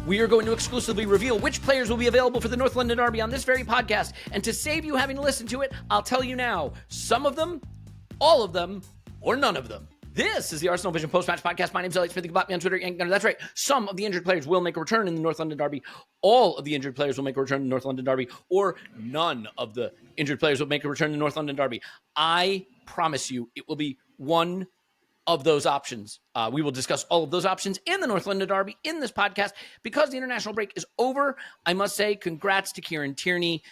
we are going to exclusively reveal which players will be available for the North London Derby on this very podcast. And to save you having to listen to it, I'll tell you now, some of them, all of them, or none of them. This is the ArsenalVision Post-Match Podcast. My name's Elliot. Think about me on Twitter. That's right. Some of the injured players will make a return in the North London Derby. All of the injured players will make a return in the North London Derby, or none of the injured players will make a return in the North London Derby. I promise you it will be one of those options. We will discuss all of those options in the North London Derby in this podcast. Because the international break is over, I must say congrats to Kieran Tierney.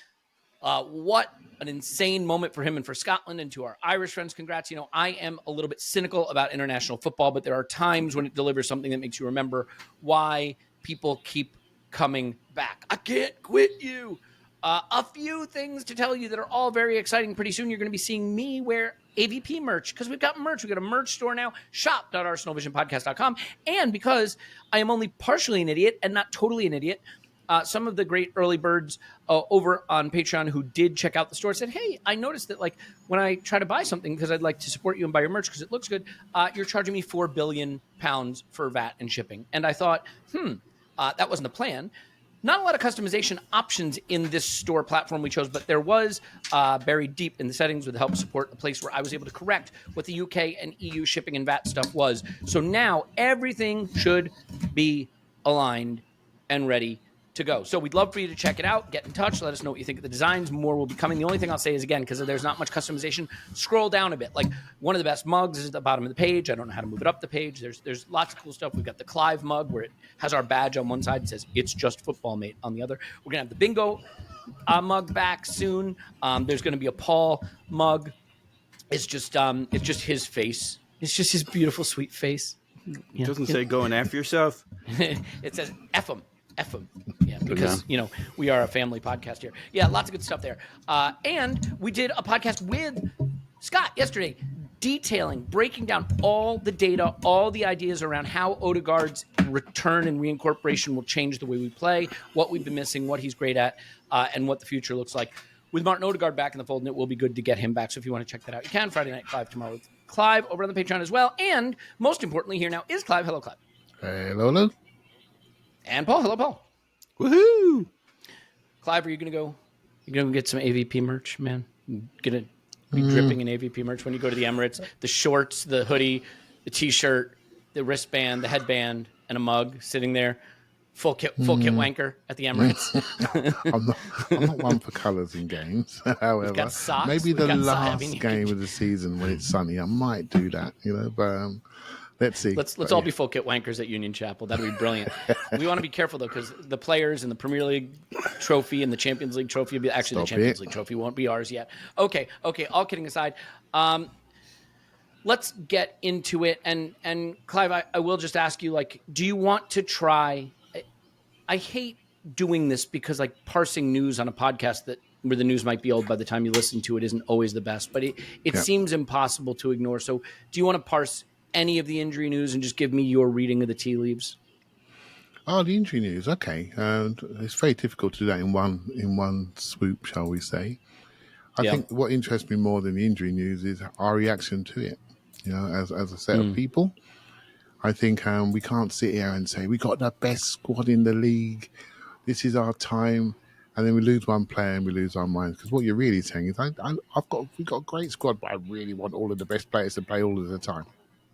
What an insane moment for him and for Scotland, and to our Irish friends, congrats. You know, I am a little bit cynical about international football, but there are times when it delivers something that makes you remember why people keep coming back. I can't quit you. A few things to tell you that are all very exciting. Pretty soon you're going to be seeing me wear AVP merch, because we've got merch. We've got a merch store now, shop.arsenalvisionpodcast.com. And because I am only partially an idiot and not totally an idiot, some of the great early birds over on Patreon who did check out the store said, hey, I noticed that like when I try to buy something because I'd like to support you and buy your merch because it looks good, you're charging me £4 billion for VAT and shipping. And I thought, that wasn't the plan. Not a lot of customization options in this store platform we chose, but there was buried deep in the settings with the help support, a place where I was able to correct what the UK and EU shipping and VAT stuff was. So now everything should be aligned and ready to go. So we'd love for you to check it out. Get in touch. Let us know what you think of the designs. More will be coming. The only thing I'll say is, again, because there's not much customization, scroll down a bit. Like one of the best mugs is at the bottom of the page. I don't know how to move it up the page. There's lots of cool stuff. We've got the Clive mug where it has our badge on one side. It says, it's just football, mate, on the other. We're going to have the bingo mug back soon. There's going to be a Paul mug. It's just his face. It's just his beautiful, sweet face. It doesn't say go and F yourself. It says F him. Yeah, because, you know, we are a family podcast here. Yeah, lots of good stuff there. And we did a podcast with Scott yesterday detailing, breaking down all the data, all the ideas around how Odegaard's return and reincorporation will change the way we play, what we've been missing, what he's great at, and what the future looks like. With Martin Odegaard back in the fold, and it will be good to get him back. So if you want to check that out, you can. Friday Night Clive tomorrow with Clive over on the Patreon as well. And most importantly here now is Clive. Hello, Clive. Hello. And Paul. Hello, Paul. Woohoo! Clive, are you going to go? You going to get some AVP merch, man? Going to be dripping in AVP merch when you go to the Emirates. The shorts, the hoodie, the T-shirt, the wristband, the headband, and a mug sitting there. Full kit wanker at the Emirates. I'm not one for colours in games. However, got socks. Maybe the last game of the season when it's sunny, I might do that. You know, but let's see. Let's all be full kit wankers at Union Chapel. That'd be brilliant. We want to be careful though, because the players and the Premier League trophy and the Champions League trophy will be the Champions League trophy won't be ours yet. Okay. All kidding aside, let's get into it. And Clive, I will just ask you, like, do you want to try? I hate doing this because like parsing news on a podcast where the news might be old by the time you listen to it isn't always the best, but it seems impossible to ignore. So do you want to parse any of the injury news and just give me your reading of the tea leaves? Oh, the injury news. Okay. It's very difficult to do that in one swoop, shall we say. I think what interests me more than the injury news is our reaction to it. You know, as a set of people. I think we can't sit here and say we got the best squad in the league. This is our time, and then we lose one player and we lose our minds. Because what you're really saying is, we've got a great squad, but I really want all of the best players to play all of the time.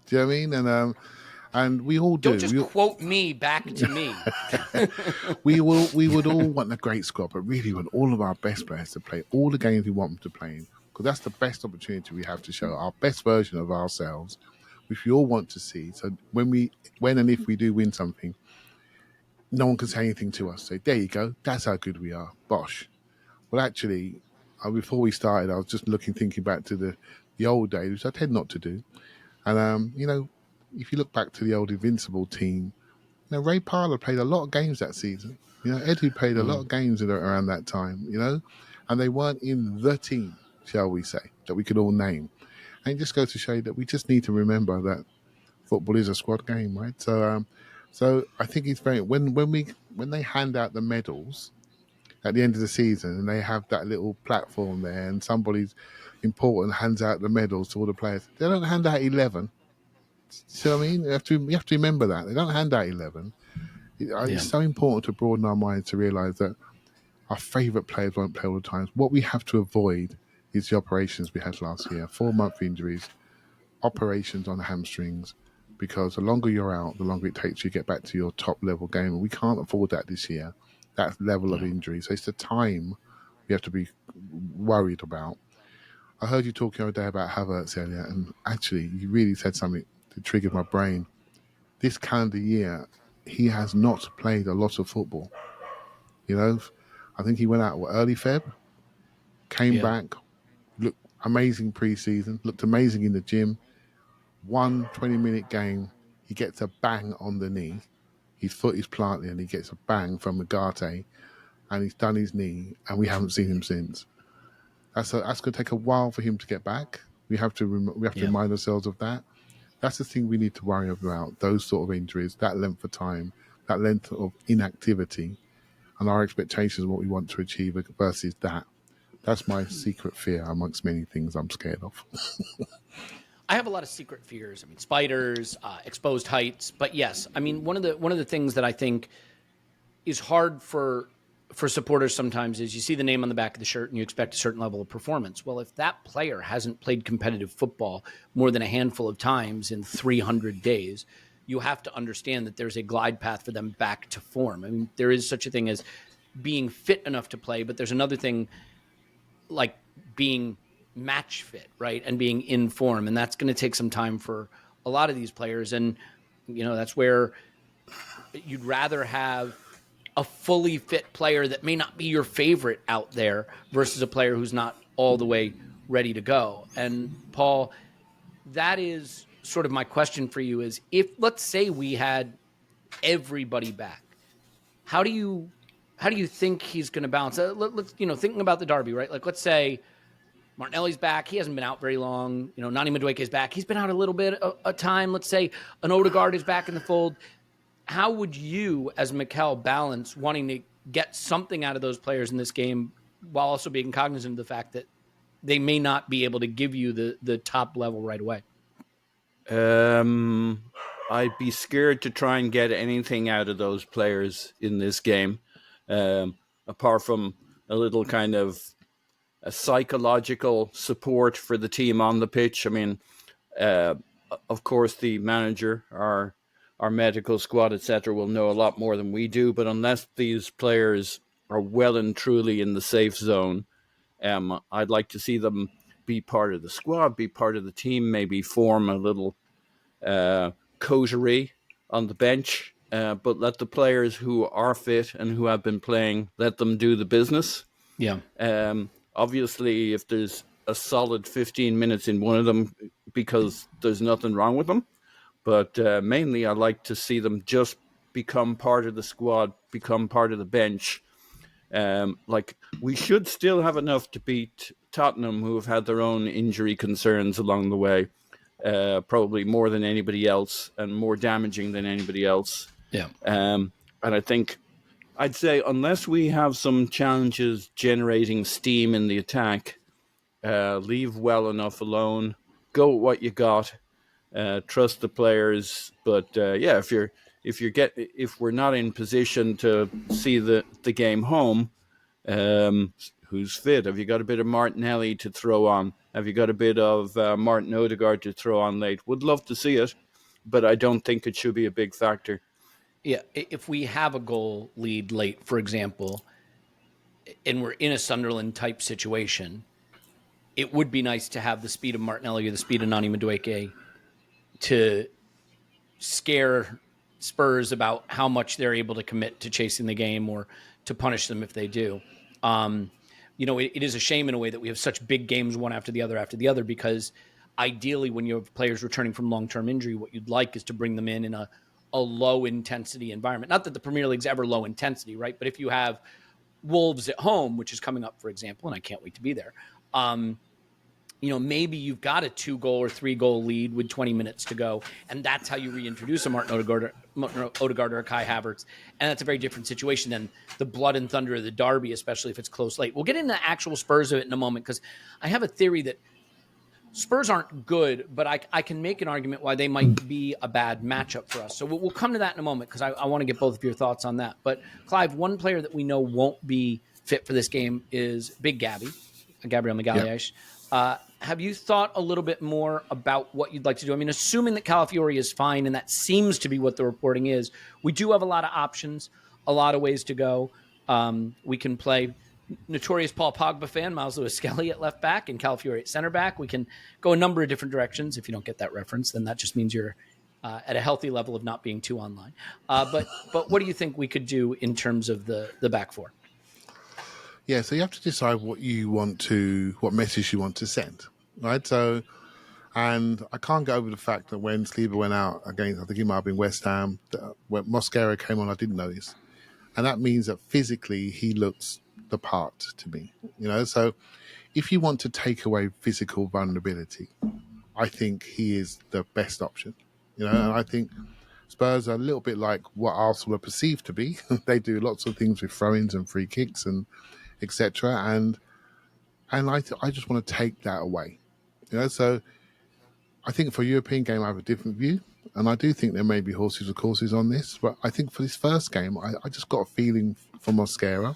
Do you know what I mean? And we all do. Don't just quote me back to me. we would all want a great squad, but really want all of our best players to play all the games we want them to play in. Because that's the best opportunity we have to show our best version of ourselves, which we all want to see. So when and if we do win something, no one can say anything to us. Say, there you go, that's how good we are. Bosh. Well, actually, before we started, I was just thinking back to the old days, which I tend not to do. And, you know, if you look back to the old Invincible team, you know, Ray Parlour played a lot of games that season. You know, Edu played a lot of games around that time, you know, and they weren't in the team, shall we say, that we could all name. And it just goes to show you that we just need to remember that football is a squad game, right? So I think it's very when they hand out the medals at the end of the season and they have that little platform there and somebody's important hands out the medals to all the players. They don't hand out 11. So I mean, you have to remember that they don't hand out 11. It's so important to broaden our minds to realise that our favourite players won't play all the time. What we have to avoid is the operations we had last year, 4-month injuries, operations on hamstrings, because the longer you're out, the longer it takes you to get back to your top level game. And we can't afford that this year, that level of injury. So it's the time we have to be worried about. I heard you talking the other day about Havertz, Elliot, and actually you really said something that triggered my brain. This calendar year, he has not played a lot of football. I think he went out early Feb, came back, looked amazing pre-season, looked amazing in the gym. 1 20-minute game, he gets a bang on the knee. His foot is planted and he gets a bang from Ugarte, and he's done his knee, and we haven't seen him since. That's going to take a while for him to get back. We have to remind ourselves of that. That's the thing we need to worry about, those sort of injuries, that length of time, that length of inactivity, and our expectations of what we want to achieve versus that. That's my secret fear amongst many things I'm scared of. I have a lot of secret fears. I mean, spiders, exposed heights. But yes, I mean, one of the things that I think is hard for supporters sometimes is you see the name on the back of the shirt and you expect a certain level of performance. Well, if that player hasn't played competitive football more than a handful of times in 300 days, you have to understand that there's a glide path for them back to form. I mean, there is such a thing as being fit enough to play, but there's another thing like being match fit, right? And being in form. And that's going to take some time for a lot of these players. And, that's where you'd rather have a fully fit player that may not be your favorite out there versus a player who's not all the way ready to go. And Paul, that is sort of my question for you is, if let's say we had everybody back, how do you think he's going to balance? Let's, thinking about the derby, right? Like, let's say Martinelli's back. He hasn't been out very long. Nani Madueke's back. He's been out a little bit of time. Let's say an Odegaard is back in the fold. How would you, as Mikel, balance wanting to get something out of those players in this game while also being cognizant of the fact that they may not be able to give you the top level right away? I'd be scared to try and get anything out of those players in this game, apart from a little kind of a psychological support for the team on the pitch. I mean, of course, the manager, our medical squad, etc., will know a lot more than we do. But unless these players are well and truly in the safe zone, I'd like to see them be part of the squad, be part of the team, maybe form a little coterie on the bench, but let the players who are fit and who have been playing, let them do the business. Yeah. Obviously, if there's a solid 15 minutes in one of them, because there's nothing wrong with them. But mainly, I like to see them just become part of the squad, become part of the bench. We should still have enough to beat Tottenham, who have had their own injury concerns along the way, probably more than anybody else and more damaging than anybody else. Yeah. And I think I'd say unless we have some challenges generating steam in the attack, leave well enough alone, go with what you got. Trust the players, but if we're not in position to see the game home, who's fit? Have you got a bit of Martinelli to throw on? Have you got a bit of Martin Odegaard to throw on late? Would love to see it, but I don't think it should be a big factor. Yeah, if we have a goal lead late, for example, and we're in a Sunderland type situation, it would be nice to have the speed of Martinelli or the speed of Nani Madueke to scare Spurs about how much they're able to commit to chasing the game or to punish them if they do. It is a shame in a way that we have such big games one after the other, because ideally when you have players returning from long-term injury, what you'd like is to bring them in a low-intensity environment. Not that the Premier League's ever low intensity, right? But if you have Wolves at home, which is coming up, for example, and I can't wait to be there, maybe you've got a 2-goal or 3-goal lead with 20 minutes to go, and that's how you reintroduce a Martin Odegaard or a Kai Havertz, and that's a very different situation than the blood and thunder of the derby, especially if it's close late. We'll get into the actual Spurs of it in a moment, because I have a theory that Spurs aren't good, but I can make an argument why they might be a bad matchup for us. So we'll come to that in a moment because I want to get both of your thoughts on that. But Clive, one player that we know won't be fit for this game is Big Gabriel Magalhaes. Yep. Have you thought a little bit more about what you'd like to do? I mean, assuming that Calafiori is fine, and that seems to be what the reporting is, we do have a lot of options, a lot of ways to go. We can play notorious Paul Pogba fan, Miles Lewis-Skelly at left back and Calafiori at center back. We can go a number of different directions. If you don't get that reference, then that just means you're at a healthy level of not being too online. But what do you think we could do in terms of the back four? Yeah, so you have to decide what message you want to send, right? So, and I can't go over the fact that when Sleeper went out against, I think he might have been West Ham, when Mosquera came on, I didn't notice. And that means that physically he looks the part to me, So if you want to take away physical vulnerability, I think he is the best option, And I think Spurs are a little bit like what Arsenal are perceived to be. They do lots of things with throw-ins and free kicks and etc. And I just want to take that away, So I think for a European game, I have a different view, and I do think there may be horses for courses on this. But I think for this first game, I just got a feeling from Mosquera.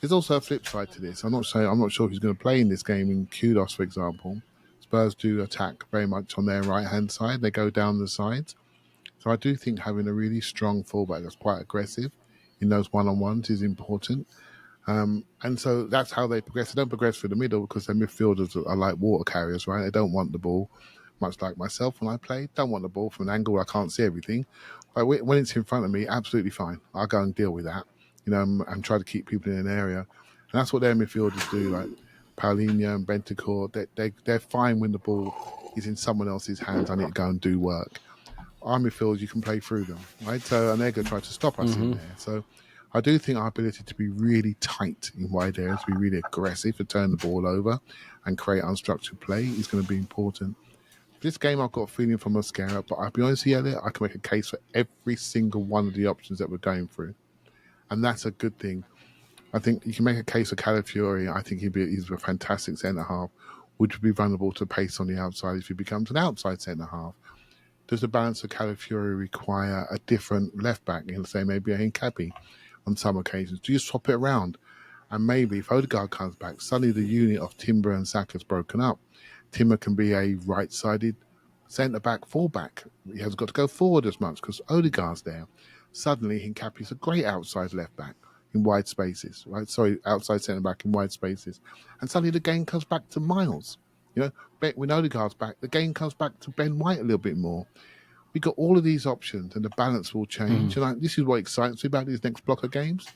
There's also a flip side to this. I'm not sure who's going to play in this game. In Kudos, for example, Spurs do attack very much on their right-hand side. They go down the sides. So I do think having a really strong fullback that's quite aggressive in those one-on-ones is important. And so that's how they progress. They don't progress through the middle because their midfielders are like water carriers, right? They don't want the ball, much like myself when I play. Don't want the ball from an angle where I can't see everything. But when it's in front of me, absolutely fine. I'll go and deal with that, and try to keep people in an area. And that's what their midfielders do, like Paulinho and Bentancur. They're fine when the ball is in someone else's hands. I need to go and do work. Our midfielders, you can play through them, right? So, and they're going to try to stop us in there. So I do think our ability to be really tight in wide areas, to be really aggressive, to turn the ball over and create unstructured play is going to be important. This game, I've got a feeling from Mosquera, but I'll be honest with you, Elliot, I can make a case for every single one of the options that we're going through. And that's a good thing. I think you can make a case for Calafiori. I think he's a fantastic centre-half, which would be vulnerable to pace on the outside if he becomes an outside centre-half. Does the balance of Calafiori require a different left-back? Say maybe a Hincapi on some occasions. Do you swap it around? And maybe if Odegaard comes back, suddenly the unit of Timber and Saka is broken up. Timber can be a right-sided centre-back, full-back. He hasn't got to go forward as much because Odegaard's there. Suddenly, Hincapi's a great outside left-back in wide spaces, right? Sorry, outside centre-back in wide spaces. And suddenly the game comes back to Miles. When Odegaard's back, the game comes back to Ben White a little bit more. We've got all of these options and the balance will change. And this is what excites me about these next block of games.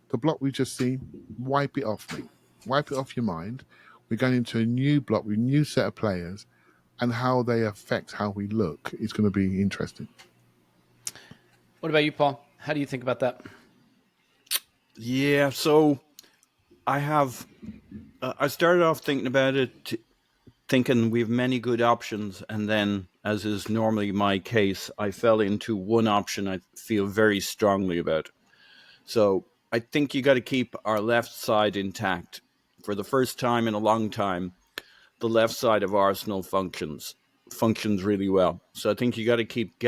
The block we've just seen, wipe it off, mate. Wipe it off your mind. We're going into a new block with a new set of players, and how they affect how we look is going to be interesting. What about you, Paul? How do you think about that? Yeah, so I started off thinking about it, thinking we have many good options, and then, as is normally my case, I fell into one option I feel very strongly about. So I think you got to keep our left side intact. For the first time in a long time, the left side of Arsenal functions really well. So I think you got to keep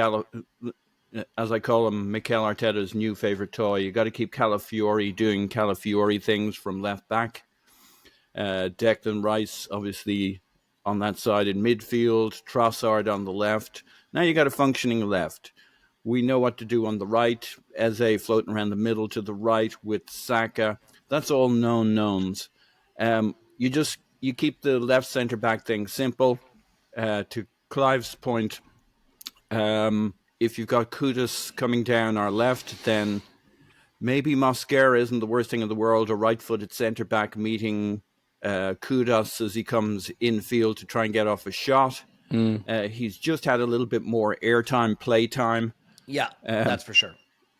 as I call him, Mikel Arteta's new favourite toy. You got to keep Calafiori doing Calafiori things from left back. Declan Rice, obviously, on that side in midfield. Trossard on the left. Now you got a functioning left. We know what to do on the right. Eze floating around the middle to the right with Saka. That's all known knowns. You keep the left centre back thing simple. To Clive's point, if you've got Kudus coming down our left, then maybe Mosquera isn't the worst thing in the world. A right-footed centre back meeting Kudus as he comes infield to try and get off a shot. He's just had a little bit more airtime, playtime. Yeah, that's for sure.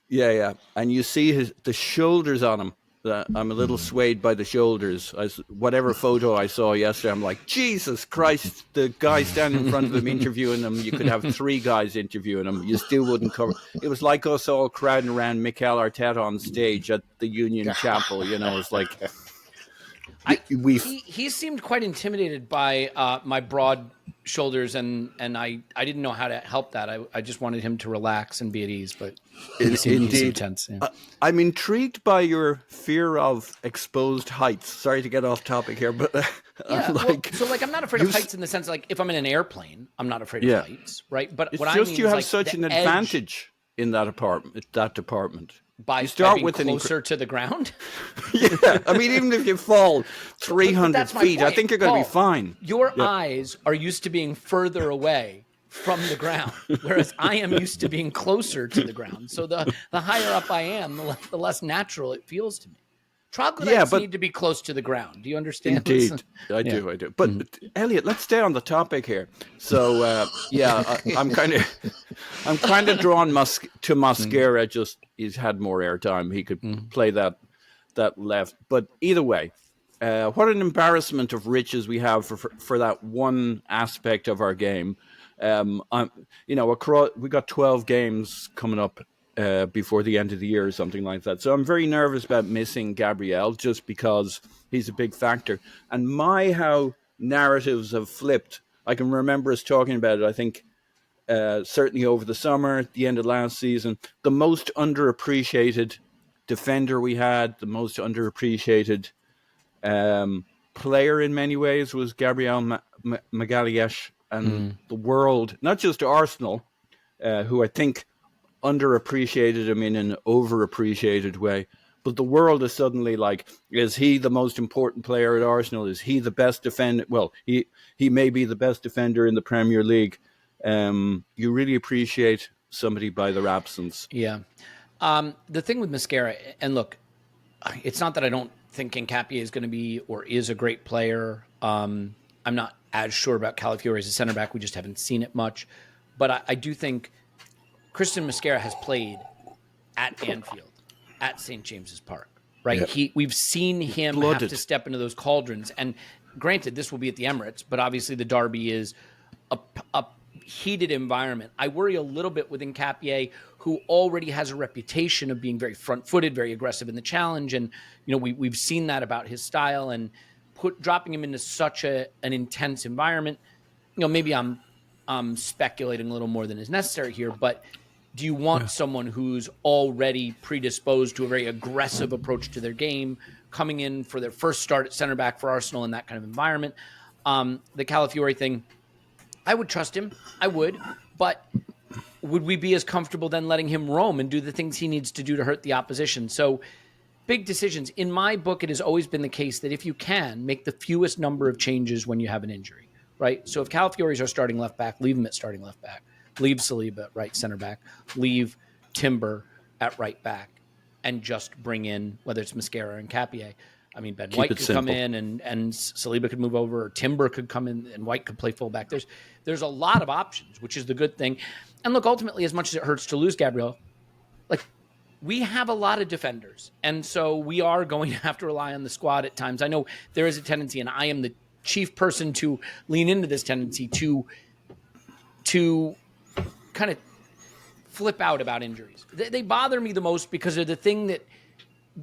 Yeah. And you see the shoulders on him. I'm a little swayed by the shoulders. Whatever photo I saw yesterday, I'm like, Jesus Christ, the guy standing in front of him interviewing him, you could have 3 guys interviewing him. You still wouldn't cover. It was like us all crowding around Mikel Arteta on stage at the Union Chapel. It's like, He seemed quite intimidated by my broad shoulders, and I didn't know how to help that. I just wanted him to relax and be at ease, but Indeed. Tense. Yeah. I'm intrigued by your fear of exposed heights. Sorry to get off topic here, but I'm not afraid of heights in the sense like if I'm in an airplane, I'm not afraid of heights, right? But it's what just I mean you is have like such an advantage in that department. By you start being with closer to the ground. Yeah, I mean, even if you fall 300 feet, point. I think you're going to be fine. Your eyes are used to being further away from the ground, whereas I am used to being closer to the ground. So the higher up I am, the less natural it feels to me. Troglodytes need to be close to the ground. Do you understand? Indeed, I do. But Elliot, let's stay on the topic here. So I'm kind of drawn to Mosquera. Just he's had more airtime. He could play that left. But either way, what an embarrassment of riches we have for that one aspect of our game. We got 12 games coming up before the end of the year or something like that. So I'm very nervous about missing Gabriel just because he's a big factor. And how narratives have flipped. I can remember us talking about it, I think, certainly over the summer, at the end of last season. The most underappreciated defender we had, the most underappreciated player in many ways was Gabriel Magalhaes. And the world, not just Arsenal, who I think underappreciated him in an overappreciated way, but the world is suddenly like, is he the most important player at Arsenal? Is he the best defender? Well, he may be the best defender in the Premier League. You really appreciate somebody by their absence. Yeah. The thing with Mosquera, and look, it's not that I don't think Nkapie is going to be or is a great player. I'm not as sure about Calafiori as a center back. We just haven't seen it much. But I do think Christian Mosquera has played at Anfield, at St. James's Park, right? Yeah. We've seen him have to step into those cauldrons. And granted, this will be at the Emirates, but obviously the derby is a heated environment. I worry a little bit with Nkapie, who already has a reputation of being very front-footed, very aggressive in the challenge. And, we've seen that about his style, and dropping him into such an intense environment, maybe I'm speculating a little more than is necessary here, but do you want someone who's already predisposed to a very aggressive approach to their game, coming in for their first start at center back for Arsenal in that kind of environment? The Calafiori thing, I would trust him. I would. But would we be as comfortable then letting him roam and do the things he needs to do to hurt the opposition? So big decisions. In my book, it has always been the case that if you can, make the fewest number of changes when you have an injury, right? So if Calafiori is our starting left back, leave him at starting left back. Leave Saliba at right center back. Leave Timber at right back. And just bring in, whether it's Mosquera and Nkapie. I mean, Ben White could come in and Saliba could move over, or Timber could come in and White could play fullback. There's a lot of options, which is the good thing. And look, ultimately, as much as it hurts to lose Gabriel, we have a lot of defenders. And so we are going to have to rely on the squad at times. I know there is a tendency, and I am the chief person to lean into this tendency to kind of flip out about injuries. They bother me the most because they're the thing that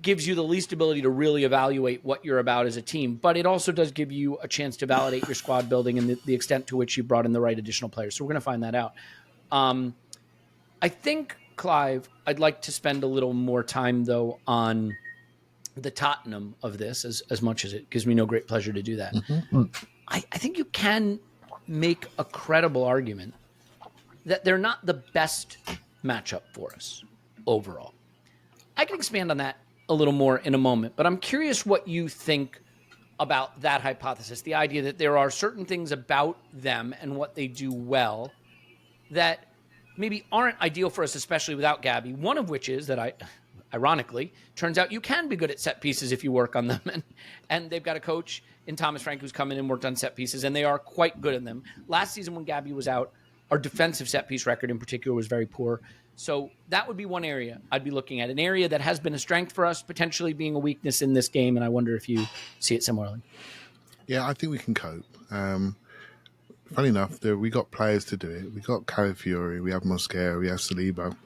gives you the least ability to really evaluate what you're about as a team. But it also does give you a chance to validate your squad building and the extent to which you brought in the right additional players. So we're going to find that out. I think, Clive, I'd like to spend a little more time, though, on the Tottenham of this, as much as it gives me no great pleasure to do that. Mm-hmm. I think you can make a credible argument that they're not the best matchup for us overall. I can expand on that a little more in a moment, but I'm curious what you think about that hypothesis, the idea that there are certain things about them and what they do well that maybe aren't ideal for us, especially without Gabby, one of which is that ironically, turns out you can be good at set pieces if you work on them. And they've got a coach in Thomas Frank who's come in and worked on set pieces, and they are quite good at them. Last season when Gabby was out, our defensive set piece record in particular was very poor. So that would be one area I'd be looking at, an area that has been a strength for us, potentially being a weakness in this game, and I wonder if you see it similarly. Yeah, I think we can cope. Funny enough, we got players to do it. We got Calafiori, we have Mosquera, we have Saliba.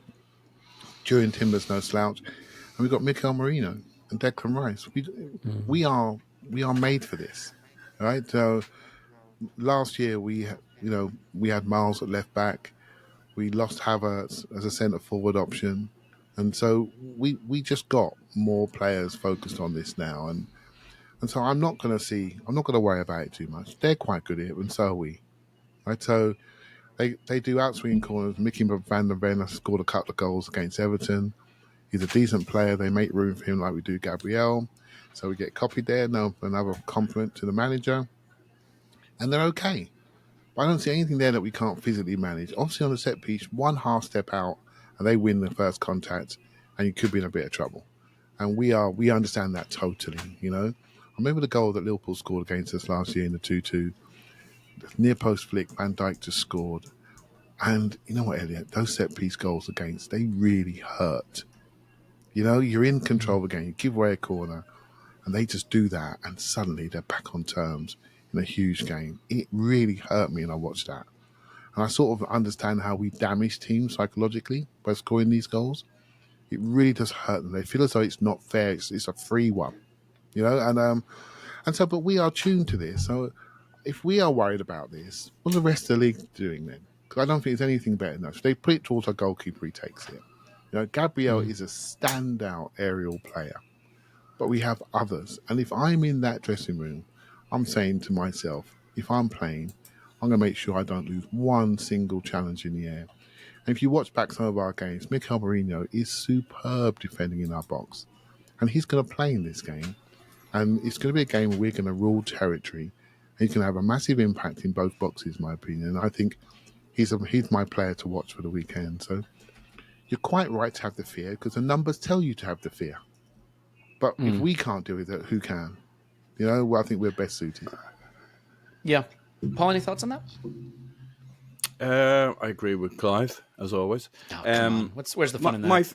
Julian Timber's no slouch. And we got Mikel Merino and Declan Rice. We are we are made for this, right? So last year we had Miles at left back. We lost Havertz as a centre forward option, and so we just got more players focused on this now, and so I'm not going to worry about it too much. They're quite good at it, and so are we, right? So they do outswing corners. Mickey van der Ven has scored a couple of goals against Everton. He's a decent player. They make room for him like we do Gabriel, so we get copied there. Now another compliment to the manager, and they're okay. But I don't see anything there that we can't physically manage. Obviously, on the set piece, one half step out and they win the first contact, and you could be in a bit of trouble. And we understand that totally. I remember the goal that Liverpool scored against us last year in the 2-2. Near post flick, Van Dijk just scored. And you know what, Elliot? Those set piece goals against, they really hurt. You're in control of the game. You give away a corner, and they just do that, and suddenly they're back on terms in a huge game. It really hurt me when I watched that. And I sort of understand how we damage teams psychologically by scoring these goals. It really does hurt them. They feel as though it's not fair. It's a free one, and so, but we are tuned to this. So if we are worried about this, what are the rest of the league doing then? Because I don't think there's anything better than that. If they put it towards our goalkeeper, he takes it. Gabriel is a standout aerial player, but we have others. And if I'm in that dressing room, I'm saying to myself, if I'm playing, I'm going to make sure I don't lose one single challenge in the air. And if you watch back some of our games, Mikel Merino is superb defending in our box. And he's going to play in this game. And it's going to be a game where we're going to rule territory. And he's going to have a massive impact in both boxes, in my opinion. And I think he's my player to watch for the weekend. So you're quite right to have the fear, because the numbers tell you to have the fear. But if we can't deal with it, who can? I think we're best suited. Yeah. Paul, any thoughts on that? I agree with Clive, as always. Oh, come on. Where's the fun in that?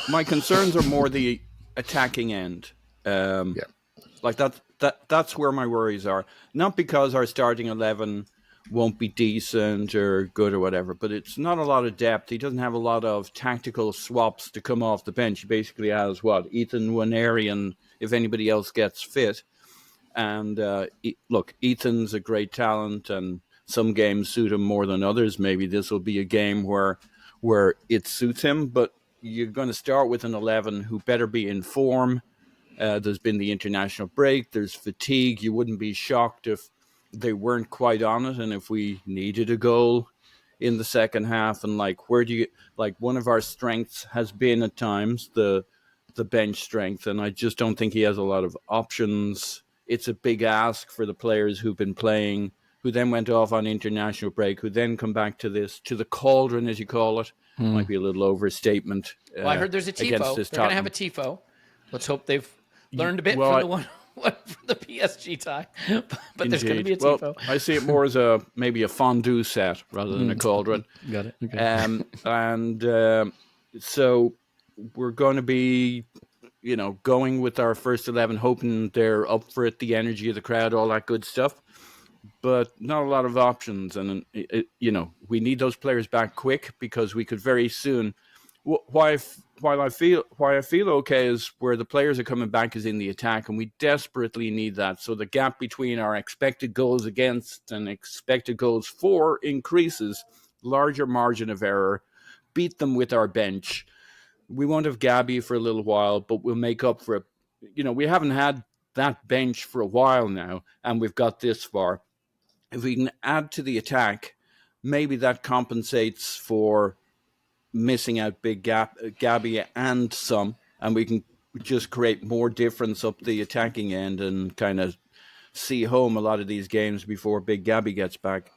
My concerns are more the attacking end. Like that's where my worries are. Not because our starting 11 won't be decent or good or whatever, but it's not a lot of depth. He doesn't have a lot of tactical swaps to come off the bench. He basically has Ethan Nwaneri, and if anybody else gets fit. And look, Ethan's a great talent, and some games suit him more than others. Maybe this will be a game where it suits him, but you're going to start with an 11 who better be in form. There's been the international break. There's fatigue. You wouldn't be shocked if they weren't quite on it, and if we needed a goal in the second half. And where do you one of our strengths has been at times the bench strength, and I just don't think he has a lot of options. It's a big ask for the players who've been playing, who then went off on international break, who then come back to the cauldron, as you call it. Might be a little overstatement. Well, I heard there's a tifo. They're going to have a tifo. Let's hope they've learned a bit from the one from the PSG tie. But there's going to be a tifo. Well, I see it more as maybe a fondue set rather than a cauldron. Got it. Okay. And so we're going to be, going with our first 11, hoping they're up for it, the energy of the crowd, all that good stuff. But not a lot of options. And, we need those players back quick, because we could very soon. Why I feel okay is where the players are coming back is in the attack, and we desperately need that. So the gap between our expected goals against and expected goals for increases, larger margin of error, beat them with our bench. We won't have Gabby for a little while, but we'll make up for it. We haven't had that bench for a while now, and we've got this far. If we can add to the attack, maybe that compensates for missing out big Gabby and some, and we can just create more difference up the attacking end and kind of see home a lot of these games before big Gabby gets back.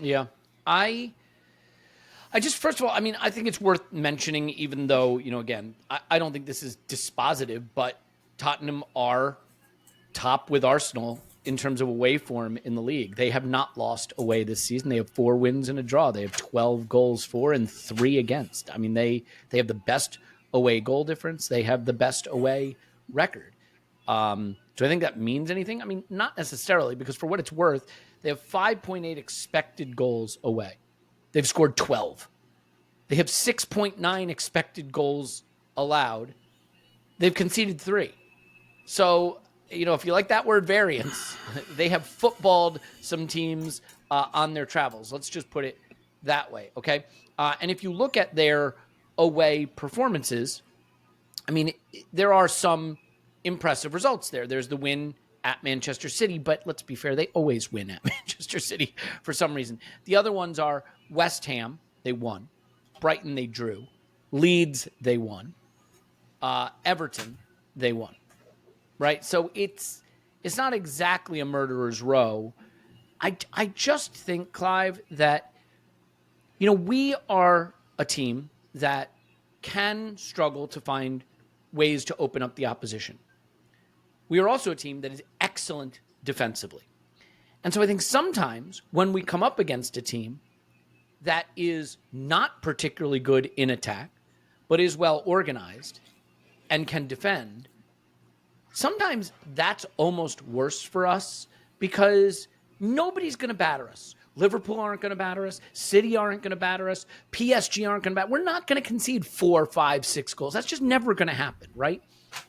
Yeah. I just, first of all, I think it's worth mentioning, even though, again, I don't think this is dispositive, but Tottenham are top with Arsenal in terms of away form in the league. They have not lost away this season. They have 4 wins and a draw. They have 12 goals for and 3 against. They have the best away goal difference. They have the best away record. Do I think that means anything? Not necessarily, because for what it's worth, they have 5.8 expected goals away. They've scored 12. They have 6.9 expected goals allowed. They've conceded 3. So if you like that word variance, they have footballed some teams on their travels. Let's just put it that way, okay? And if you look at their away performances, I mean, there are some impressive results there. There's the win at Manchester City, but let's be fair, they always win at Manchester City for some reason. The other ones are West Ham, they won. Brighton, they drew. Leeds, they won. Everton, they won. Right? So it's not exactly a murderer's row. I just think, Clive, that, we are a team that can struggle to find ways to open up the opposition. We are also a team that is excellent defensively. And so I think sometimes when we come up against a team that is not particularly good in attack, but is well organized and can defend, sometimes that's almost worse for us because nobody's going to batter us. Liverpool aren't going to batter us. City aren't going to batter us. PSG aren't going to batter. We're not going to concede 4, 5, 6 goals. That's just never going to happen, right?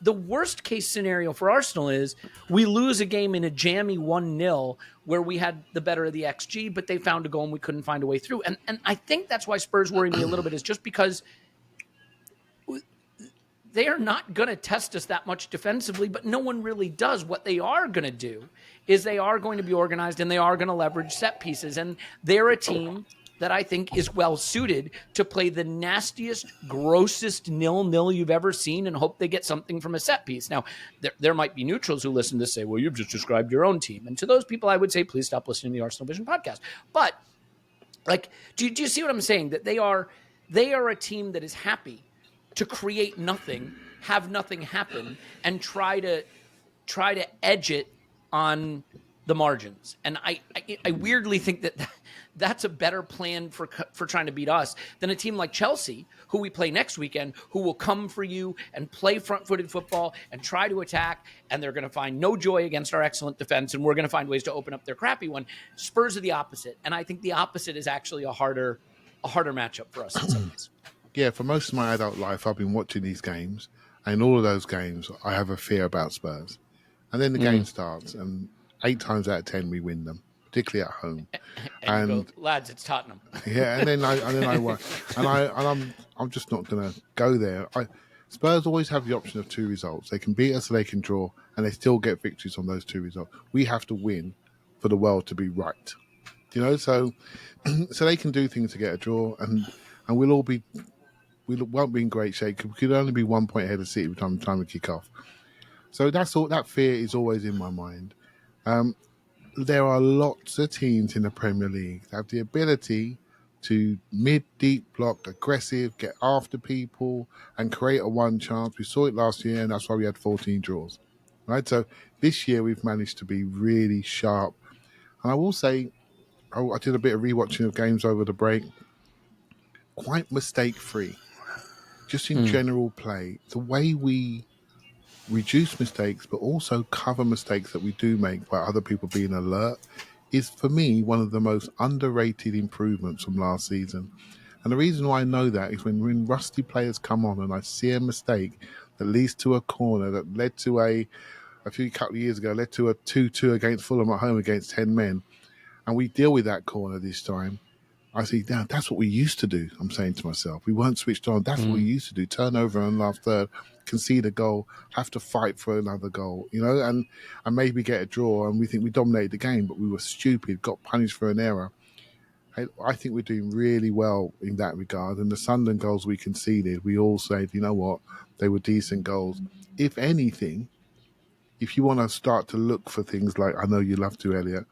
The worst case scenario for Arsenal is we lose a game in a jammy 1-0 where we had the better of the XG, but they found a goal and we couldn't find a way through. And I think that's why Spurs worry me a little bit, is just because they are not going to test us that much defensively, but no one really does. What they are going to do is they are going to be organized and they are going to leverage set pieces. And they're a team that I think is well suited to play the nastiest, grossest 0-0 you've ever seen and hope they get something from a set piece. Now, there might be neutrals who listen to this say, well, you've just described your own team. And to those people, I would say, please stop listening to the ArsenalVision podcast. But do you see what I'm saying? That they are a team that is happy to create nothing, have nothing happen, and try to edge it on the margins. And I weirdly think that's a better plan for trying to beat us than a team like Chelsea, who we play next weekend, who will come for you and play front-footed football and try to attack, and they're going to find no joy against our excellent defense, and we're going to find ways to open up their crappy one. Spurs are the opposite, and I think the opposite is actually a harder matchup for us in some ways. Yeah, for most of my adult life, I've been watching these games, and in all of those games, I have a fear about Spurs. And then the game starts, and 8 times out of 10, we win them, particularly at home. And you go, lads, it's Tottenham. Yeah, and then I'm just not going to go there. Spurs always have the option of 2 results. They can beat us or they can draw, and they still get victories on those 2 results. We have to win for the world to be right. So they can do things to get a draw, and we won't be in great shape. We could only be 1 point ahead of City by the time we kick off. So that's all. That fear is always in my mind. There are lots of teams in the Premier League that have the ability to deep block, aggressive, get after people, and create a one chance. We saw it last year, and that's why we had 14 draws. Right. So this year we've managed to be really sharp. And I will say, I did a bit of rewatching of games over the break. Quite mistake-free. Just in general play, the way we reduce mistakes, but also cover mistakes that we do make by other people being alert, is for me one of the most underrated improvements from last season. And the reason why I know that is when rusty players come on and I see a mistake that leads to a corner that led to a couple of years ago, led to a 2-2 against Fulham at home against 10 men, and we deal with that corner this time, I see, now that's what we used to do, I'm saying to myself. We weren't switched on. That's what we used to do. Turn over on last third, concede a goal, have to fight for another goal, and maybe get a draw. And we think we dominated the game, but we were stupid, got punished for an error. I think we're doing really well in that regard. And the Sunderland goals we conceded, we all said, you know what, they were decent goals. If anything, if you want to start to look for things like, I know you love to, Elliot,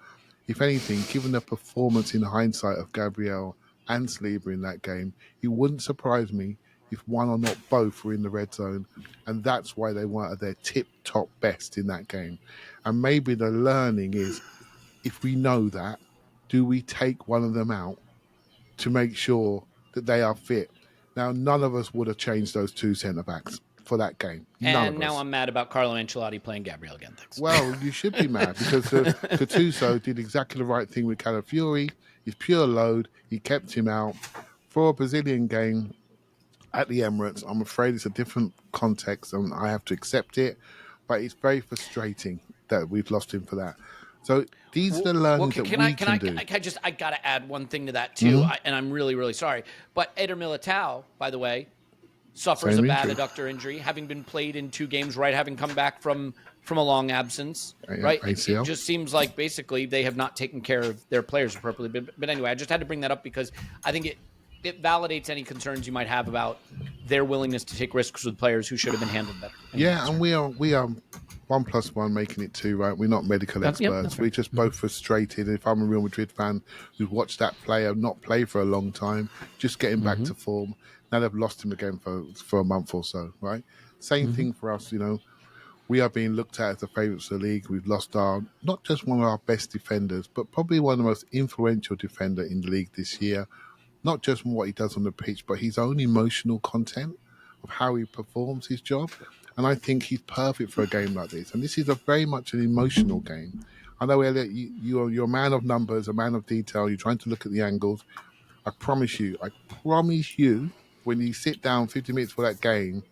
if anything, given the performance in hindsight of Gabriel and Saliba in that game, it wouldn't surprise me if one or not both were in the red zone, and that's why they weren't at their tip-top best in that game. And maybe the learning is, if we know that, do we take one of them out to make sure that they are fit? Now, none of us would have changed those 2 centre-backs for that game. And now I'm mad about Carlo Ancelotti playing Gabriel again. Thanks. Well, you should be mad because Gattuso did exactly the right thing with Calafiori. He's pure load. He kept him out. For a Brazilian game at the Emirates, I'm afraid it's a different context and I have to accept it. but it's very frustrating that we've lost him for that. So these are the learnings that we can do. I got to add one thing to that too, Mm-hmm. and I'm really, really sorry. But Eder Militao, by the way, suffers a bad adductor injury, having been played in 2 games, right? Having come back from a long absence, right? ACL. It just seems like basically they have not taken care of their players appropriately. But anyway, I just had to bring that up because I think it validates any concerns you might have about their willingness to take risks with players who should have been handled better. Yeah, and we are 1 + 1 making it 2, right? We're not medical experts. We're just both frustrated. If I'm a Real Madrid fan who's watched that player not play for a long time, just getting back to form, now they've lost him again for a month or so, right? Same thing for us, we are being looked at as the favourites of the league. We've lost not just one of our best defenders, but probably one of the most influential defender in the league this year. Not just from what he does on the pitch, but his own emotional content of how he performs his job. And I think he's perfect for a game like this. And this is very much an emotional game. I know, Elliot, you're a man of numbers, a man of detail. You're trying to look at the angles. I promise you, when you sit down 50 minutes for that game,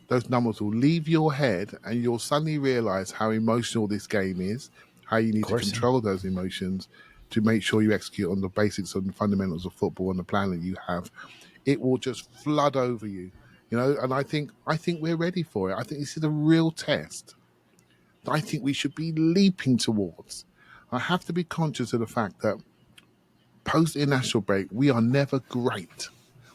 those numbers will leave your head and you'll suddenly realise how emotional this game is, how you need to control those emotions to make sure you execute on the basics and the fundamentals of football and the plan that you have. It will just flood over you, and I think we're ready for it. I think this is a real test that I think we should be leaping towards. I have to be conscious of the fact that post-international break, we are never great.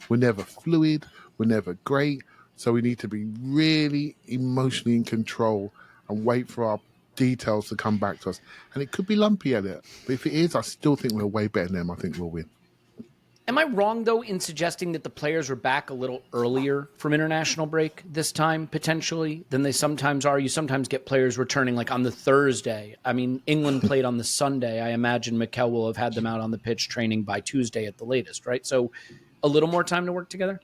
We're never fluid. We're never great. So we need to be really emotionally in control and wait for our details to come back to us. And it could be lumpy, Elliot. But if it is, I still think we're way better than them. I think we'll win. Am I wrong, though, in suggesting that the players were back a little earlier from international break this time, potentially, than they sometimes are? You sometimes get players returning, like, on the Thursday. I mean, England played on the Sunday. I imagine Mikel will have had them out on the pitch training by Tuesday at the latest, right? So a little more time to work together?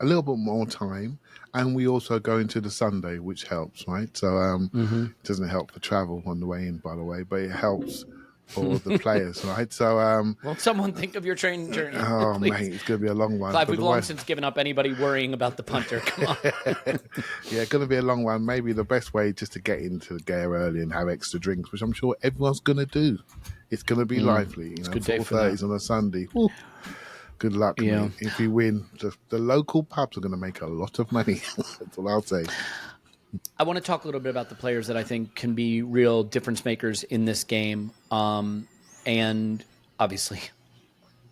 A little bit more time. And we also go into the Sunday, which helps, right? So it doesn't help for travel on the way in, by the way, but it helps for the players, right? So, well, someone think of your training journey. Oh, mate, it's going to be a long one. Clive, we've long since given up anybody worrying about the punter. Come on. Yeah, it's going to be a long one. Maybe the best way just to get into the game early and have extra drinks, which I'm sure everyone's going to do. It's going to be lively. It's a good day for that. 4:30 on a Sunday. Woo. Good luck, mate. If you win, the local pubs are going to make a lot of money. That's what I'll say. I want to talk a little bit about the players that I think can be real difference makers in this game. And obviously,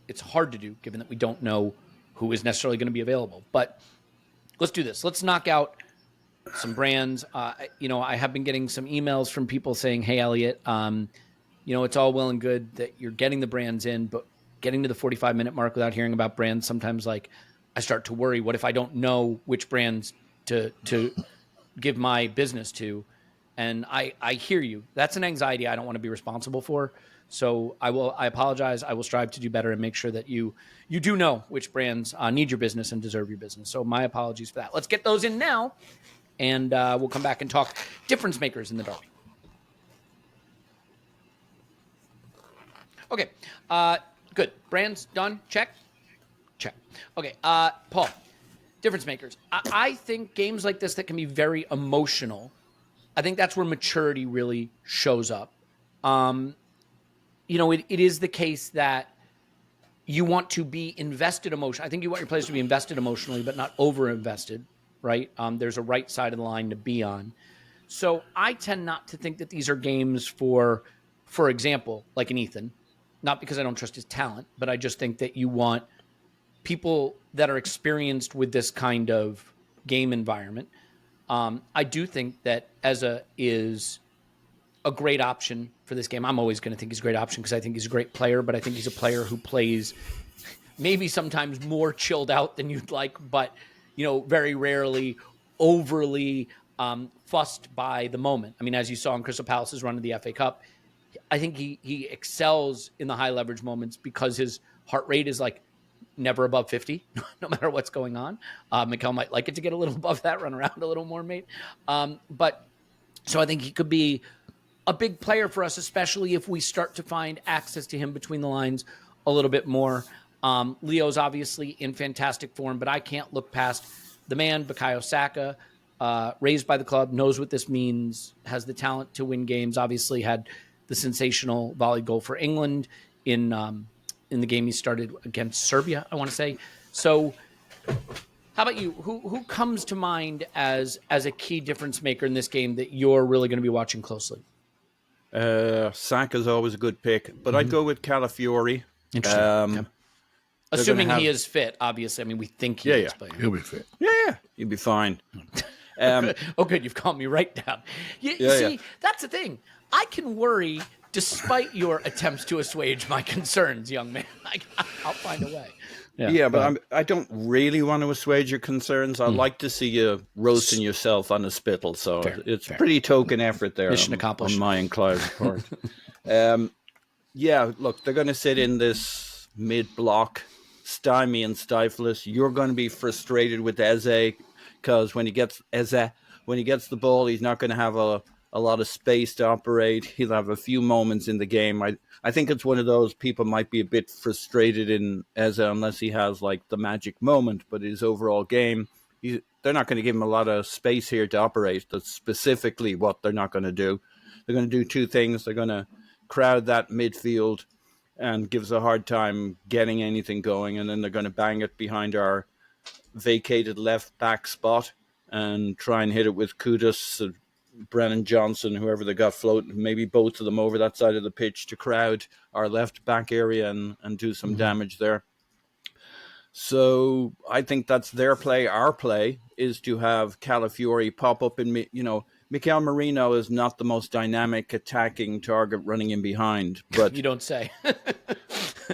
it's hard to do given that we don't know who is necessarily going to be available. But let's do this. Let's knock out some brands. I have been getting some emails from people saying, hey, Elliot, it's all well and good that you're getting the brands in, but getting to the 45-minute mark without hearing about brands, sometimes I start to worry, what if I don't know which brands to give my business to? And I hear you. That's an anxiety I don't want to be responsible for. So I apologize. I will strive to do better and make sure that you do know which brands need your business and deserve your business. So my apologies for that. Let's get those in now, and we'll come back and talk difference makers in the derby. Okay. Good. Brands done? Check. Okay. Paul, difference makers. I think games like this that can be very emotional, I think that's where maturity really shows up. It is the case that you want to be invested emotionally. I think you want your players to be invested emotionally, but not over-invested, right? There's a right side of the line to be on. So I tend not to think that these are games for example, like an Ethan, not because I don't trust his talent, but I just think that you want people that are experienced with this kind of game environment. I do think that Eza is a great option for this game. I'm always going to think he's a great option because I think he's a great player, but I think he's a player who plays maybe sometimes more chilled out than you'd like, but, very rarely overly fussed by the moment. I mean, as you saw in Crystal Palace's run of the FA Cup, I think he excels in the high leverage moments because his heart rate is never above 50, no matter what's going on. Mikel might like it to get a little above that, run around a little more, mate. But so I think he could be a big player for us, especially if we start to find access to him between the lines a little bit more. Leo's obviously in fantastic form, but I can't look past the man, Bukayo Saka, raised by the club, knows what this means, has the talent to win games. Obviously, had the sensational volley goal for England in the game he started against Serbia, I want to say. So, how about you? Who comes to mind as a key difference maker in this game that you're really going to be watching closely? Saka's always a good pick, but I'd go with Calafiori. Interesting. Assuming he is fit, obviously. I mean, we think he is. But He'll be fit. Yeah, he'll be fine. Oh, good. You've calmed me right down. See, that's the thing. I can worry despite your attempts to assuage my concerns, young man. I'll find a way. Yeah, but I don't really want to assuage your concerns. I like to see you roasting yourself on a spittle, so it's pretty token effort there. Mission accomplished. On my and Clive's part. Yeah, look, they're going to sit in this mid-block, stymie and stifle us. You're going to be frustrated with Eze because when he gets the ball, he's not going to have a lot of space to operate. He'll have a few moments in the game. I think it's one of those people might be a bit frustrated in Eze unless he has like the magic moment, but his overall game, they're not going to give him a lot of space here to operate. That's specifically what they're not going to do. They're going to do two things. They're going to crowd that midfield and give us a hard time getting anything going, and then they're going to bang it behind our vacated left back spot and try and hit it with Kudus, Brennan Johnson, whoever they got floating, maybe both of them over that side of the pitch to crowd our left back area and do some damage there. So I think that's their play. Our play is to have Calafiori pop up in, Mikel Merino is not the most dynamic attacking target running in behind, but you don't say.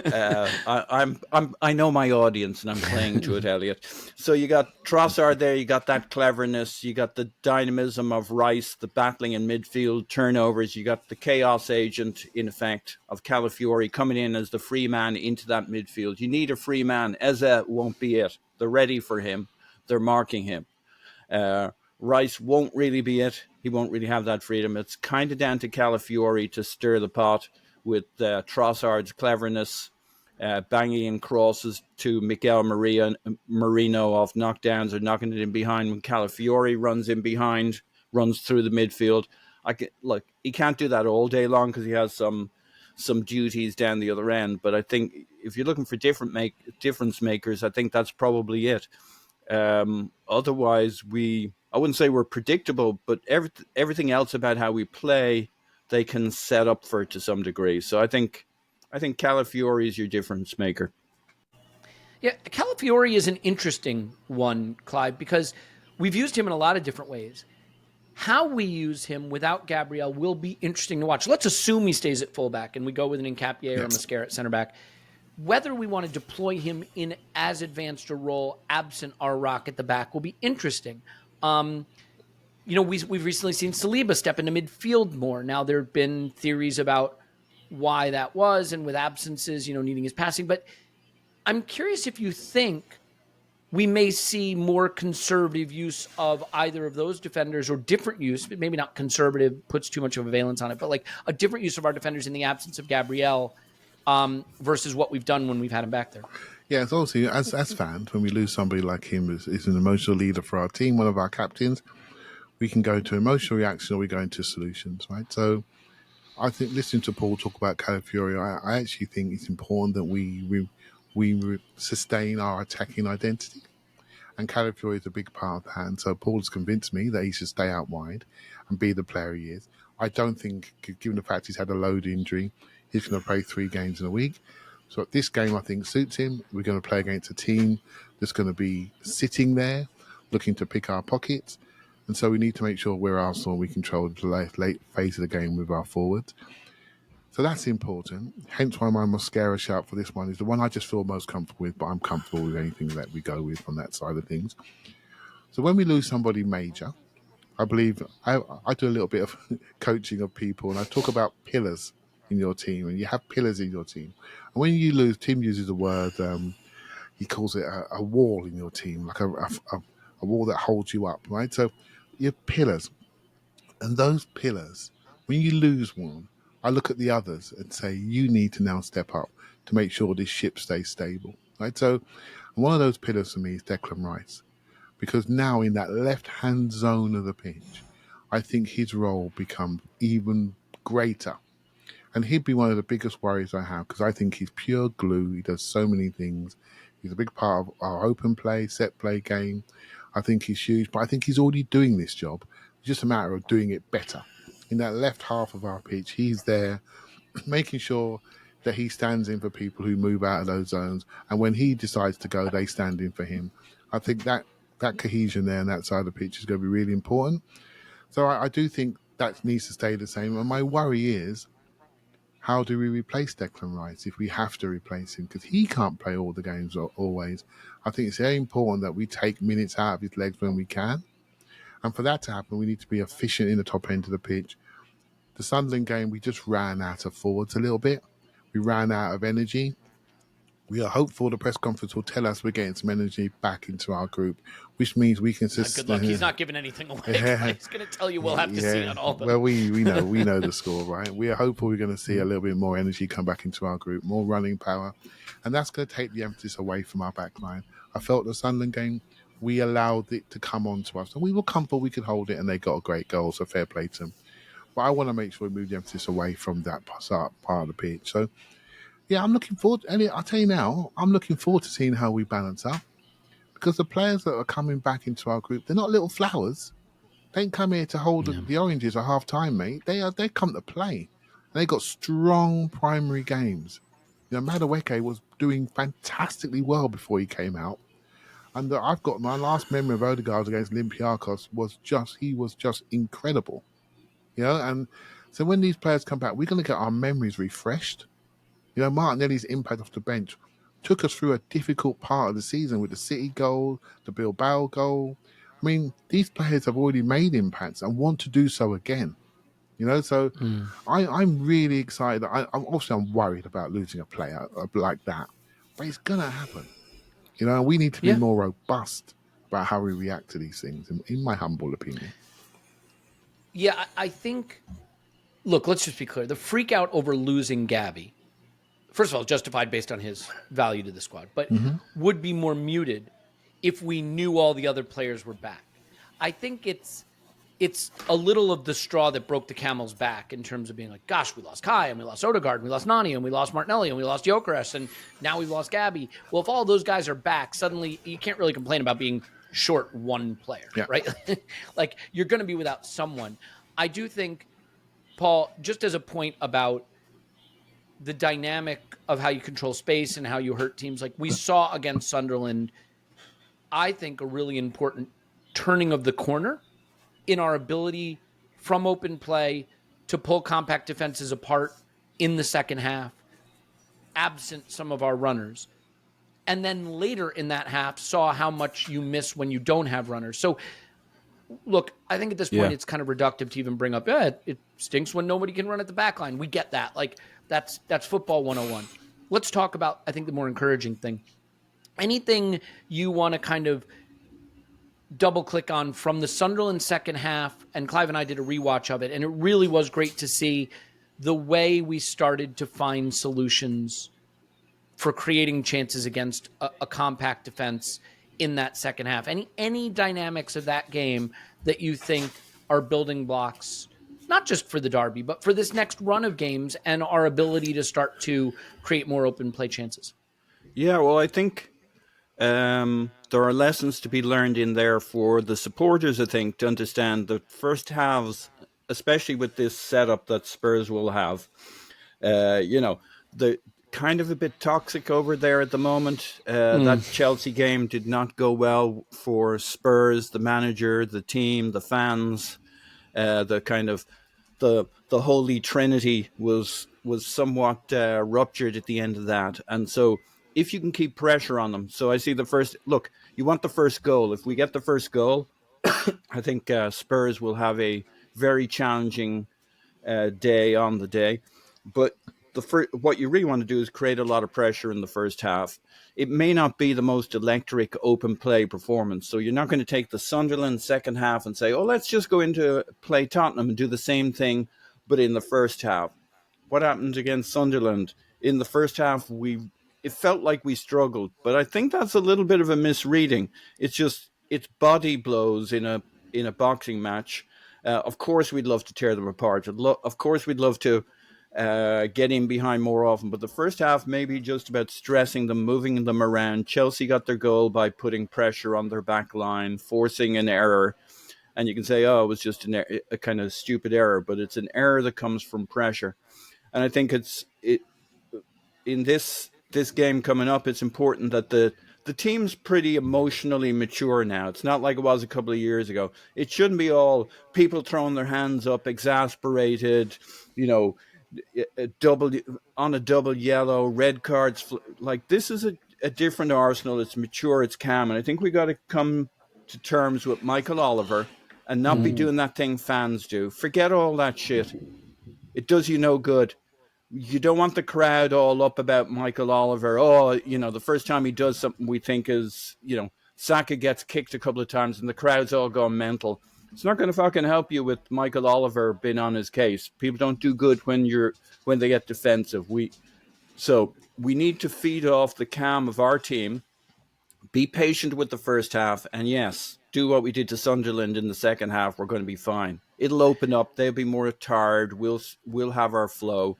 I know my audience and I'm playing to it, Elliot. So you got Trossard there, you got that cleverness, you got the dynamism of Rice, the battling in midfield, turnovers, you got the chaos agent, in effect, of Calafiori coming in as the free man into that midfield. You need a free man. Eze won't be it. They're ready for him. They're marking him. Rice won't really be it. He won't really have that freedom. It's kind of down to Calafiori to stir the pot with Trossard's cleverness, banging in crosses to Miguel Marino off knockdowns or knocking it in behind when Calafiori runs in behind, runs through the midfield. He can't do that all day long because he has some duties down the other end. But I think if you're looking for difference makers, I think that's probably it. Otherwise, I wouldn't say we're predictable, but everything else about how we play, they can set up for it to some degree. So I think Calafiori is your difference maker. Yeah, Calafiori is an interesting one, Clive, because we've used him in a lot of different ways. How we use him without Gabriel will be interesting to watch. Let's assume he stays at fullback and we go with an Nkapie or a Mascara at center back. Whether we want to deploy him in as advanced a role absent our rock at the back will be interesting. We've recently seen Saliba step into midfield more. Now, there have been theories about why that was and with absences, needing his passing. But I'm curious if you think we may see more conservative use of either of those defenders or different use, but maybe not conservative, puts too much of a valence on it, but like a different use of our defenders in the absence of Gabriel versus what we've done when we've had him back there. Yeah, it's obviously, as fans, when we lose somebody like him who's an emotional leader for our team, one of our captains, we can go into emotional reaction or we go into solutions, right? So I think listening to Paul talk about Calafiori, I actually think it's important that we sustain our attacking identity. And Calafiori is a big part of that. And so Paul's convinced me that he should stay out wide and be the player he is. I don't think, given the fact he's had a load injury, he's going to play 3 games in a week. So this game, I think, suits him. We're going to play against a team that's going to be sitting there, looking to pick our pockets. And so we need to make sure we're Arsenal and we control the late phase of the game with our forwards. So that's important. Hence why my Mascara shout for this one is the one I just feel most comfortable with, but I'm comfortable with anything that we go with on that side of things. So when we lose somebody major, I believe I do a little bit of coaching of people, and I talk about pillars in your team, and you have pillars in your team. And when you lose, Tim uses the word, he calls it a wall in your team, like a wall that holds you up, right? So you have pillars. And those pillars, when you lose one, I look at the others and say, you need to now step up to make sure this ship stays stable, right? So one of those pillars for me is Declan Rice, because now in that left-hand zone of the pitch, I think his role becomes even greater. And he'd be one of the biggest worries I have because I think he's pure glue. He does so many things. He's a big part of our open play, set play game. I think he's huge, but I think he's already doing this job. It's just a matter of doing it better. In that left half of our pitch, he's there making sure that he stands in for people who move out of those zones. And when he decides to go, they stand in for him. I think that cohesion there on that side of the pitch is going to be really important. So I do think that needs to stay the same. And my worry is, how do we replace Declan Rice if we have to replace him? Because he can't play all the games always. I think it's very important that we take minutes out of his legs when we can. And for that to happen, we need to be efficient in the top end of the pitch. The Sunderland game, we just ran out of forwards a little bit. We ran out of energy. We are hopeful the press conference will tell us we're getting some energy back into our group, which means we can Good luck. He's not giving anything away. Yeah. He's going to tell you we'll have to see on all of them. Well, we know the score, right? We are hopeful we're going to see a little bit more energy come back into our group, more running power, and that's going to take the emphasis away from our back line. I felt the Sunderland game, we allowed it to come on to us, and we were comfortable we could hold it, and they got a great goal, so fair play to them. But I want to make sure we move the emphasis away from that part of the pitch. So, yeah, I'm looking forward. Elliot, I'll tell you now, I'm looking forward to seeing how we balance up. Because the players that are coming back into our group, they're not little flowers. They ain't come here to hold the oranges at half time, mate. They come to play. And they got strong primary games. You know, Madueke was doing fantastically well before he came out. And I've got my last memory of Odegaard against Olympiacos was just incredible. You know, and so when these players come back, we're going to get our memories refreshed. You know, Martinelli's impact off the bench took us through a difficult part of the season with the City goal, the Bilbao goal. I mean, these players have already made impacts and want to do so again. You know, so I'm really excited. I'm worried about losing a player like that, but it's going to happen. You know, we need to be more robust about how we react to these things, in my humble opinion. Yeah, I think, look, let's just be clear. The freak out over losing Gabby, first of all, justified based on his value to the squad, but would be more muted if we knew all the other players were back. I think it's a little of the straw that broke the camel's back in terms of being like, gosh, we lost Kai, and we lost Odegaard, and we lost Nani, and we lost Martinelli, and we lost Gyökeres, and now we've lost Gabby. Well, if all those guys are back, suddenly you can't really complain about being short one player, right? Like, you're going to be without someone. I do think, Paul, just as a point about the dynamic of how you control space and how you hurt teams, like we saw against Sunderland, I think a really important turning of the corner in our ability from open play to pull compact defenses apart in the second half, absent some of our runners. And then later in that half saw how much you miss when you don't have runners. So, look, I think at this point it's kind of reductive to even bring up, it stinks when nobody can run at the back line. We get that. Like, that's football 101. Let's talk about, I think, the more encouraging thing. Anything you want to kind of double click on from the Sunderland second half, and Clive and I did a rewatch of it, and it really was great to see the way we started to find solutions for creating chances against a compact defense in that second half. Any dynamics of that game that you think are building blocks, not just for the derby, but for this next run of games and our ability to start to create more open play chances? Yeah, well, I think there are lessons to be learned in there for the supporters, I think, to understand the first halves, especially with this setup that Spurs will have. The kind of a bit toxic over there at the moment. That Chelsea game did not go well for Spurs, the manager, the team, the fans. The kind of the holy trinity was somewhat ruptured at the end of that. And so if you can keep pressure on them. So I see you want the first goal. If we get the first goal, I think Spurs will have a very challenging day on the day. But what you really want to do is create a lot of pressure in the first half. It may not be the most electric open play performance. So you're not going to take the Sunderland second half and say, let's just go into play Tottenham and do the same thing, but in the first half. What happened against Sunderland? In the first half, it felt like we struggled, but I think that's a little bit of a misreading. It's just, it's body blows in a boxing match. Of course, we'd love to tear them apart. Of course, we'd love to get in behind more often. But the first half, maybe just about stressing them, moving them around. Chelsea got their goal by putting pressure on their back line, forcing an error. And you can say, oh, it was just a kind of stupid error, but it's an error that comes from pressure. And I think in this game coming up, it's important that the team's pretty emotionally mature now. It's not like it was a couple of years ago. It shouldn't be all people throwing their hands up, exasperated, a double yellow, red cards. Like, this is a different Arsenal. It's mature, it's calm. And I think we got to come to terms with Michael Oliver and not be doing that thing fans do. Forget all that shit. It does you no good. You don't want the crowd all up about Michael Oliver. Oh, the first time he does something we think is, Saka gets kicked a couple of times and the crowd's all gone mental. It's not going to fucking help you with Michael Oliver being on his case. People don't do good when they get defensive. So we need to feed off the calm of our team. Be patient with the first half, and yes, do what we did to Sunderland in the second half. We're going to be fine. It'll open up. They'll be more tired. We'll have our flow.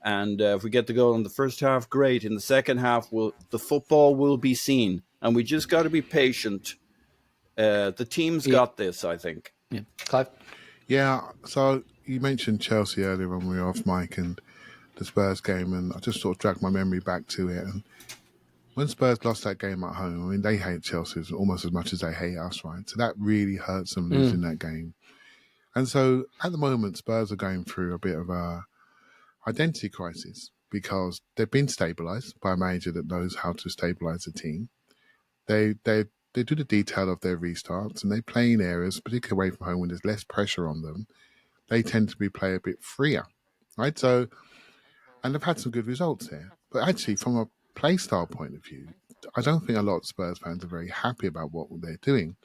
And if we get the goal in the first half, great. In the second half, the football will be seen. And we just got to be patient. The team's got this, I think. Yeah. Clive? Yeah, so you mentioned Chelsea earlier when we were off mic and the Spurs game, and I just sort of dragged my memory back to it. And when Spurs lost that game at home, I mean, they hate Chelsea almost as much as they hate us, right? So that really hurts them losing that game. And so at the moment, Spurs are going through a bit of a identity crisis because they've been stabilised by a manager that knows how to stabilise a team. They do the detail of their restarts and they play in areas, particularly away from home when there's less pressure on them. They tend to play a bit freer, right? So, and they've had some good results there. But actually, from a play style point of view, I don't think a lot of Spurs fans are very happy about what they're doing.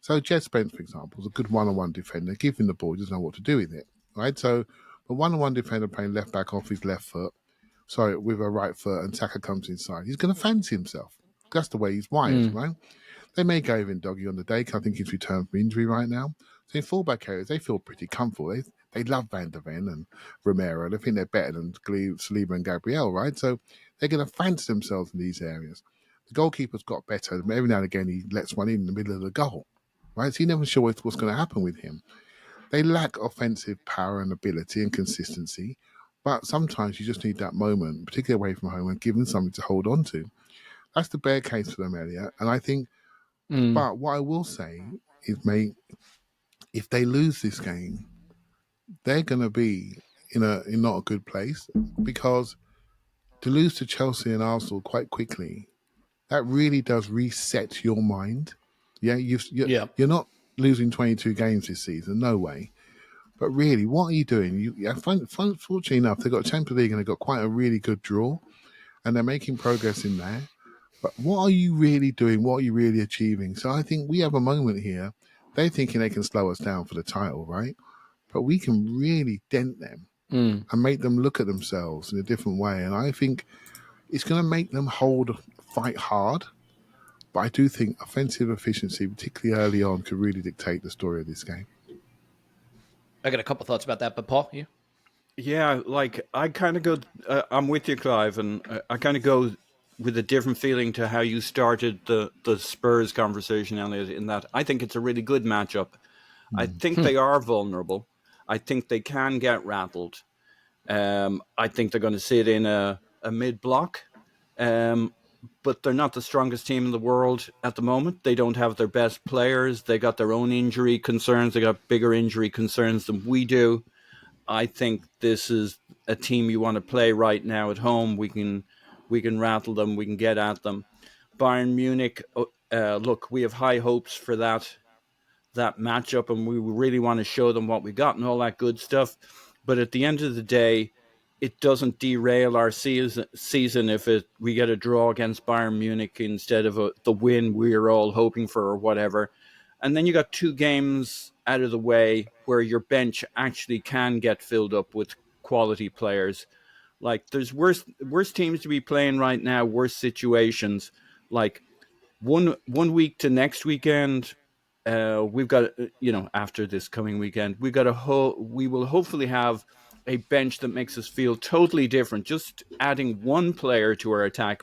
So Jed Spence, for example, is a good one-on-one defender. Give him the ball, he doesn't know what to do with it, right? So the one-on-one defender playing left back off his left foot, with a right foot, and Saka comes inside, he's going to fancy himself. That's the way he's wired, right? They may go even doggy on the day, because I think he's returned from injury right now. So in fullback areas, they feel pretty comfortable. They love Van der Ven and Romero. They think they're better than Saliba and Gabriel, right? So they're going to fancy themselves in these areas. The goalkeeper's got better. Every now and again, he lets one in the middle of the goal, right? So you're never sure what's going to happen with him. They lack offensive power and ability and consistency, but sometimes you just need that moment, particularly away from home, and give them something to hold on to. That's the bare case for them, Elliot. And I think, but what I will say is, mate, if they lose this game, they're going to be in not a good place, because to lose to Chelsea and Arsenal quite quickly, that really does reset your mind. Yeah, you're not losing 22 games this season, no way. But really, what are you doing? Fortunately enough, they've got a Champions League and they've got quite a really good draw, and they're making progress in there. But what are you really doing? What are you really achieving? So I think we have a moment here. They're thinking they can slow us down for the title, right? But we can really dent them and make them look at themselves in a different way. And I think it's going to make them fight hard. But I do think offensive efficiency, particularly early on, could really dictate the story of this game. I got a couple thoughts about that, but Paul, you? Yeah, like I kind of go, I'm with you, Clive, and I kind of go with a different feeling to how you started the Spurs conversation, Elliot, in that I think it's a really good matchup. I think they are vulnerable. I think they can get rattled. I think they're going to sit in a mid-block, but they're not the strongest team in the world at the moment. They don't have their best players. They got their own injury concerns. They got bigger injury concerns than we do. I think this is a team you want to play right now at home. We can rattle them. We can get at them. Bayern Munich, look, we have high hopes for that matchup, and we really want to show them what we got and all that good stuff. But at the end of the day, it doesn't derail our season if we get a draw against Bayern Munich instead of the win we're all hoping for or whatever. And then you got 2 games out of the way where your bench actually can get filled up with quality players. Like, there's worse teams to be playing right now, worse situations. Like, one week to next weekend, we've got, after this coming weekend, we will hopefully have a bench that makes us feel totally different. Just adding one player to our attack,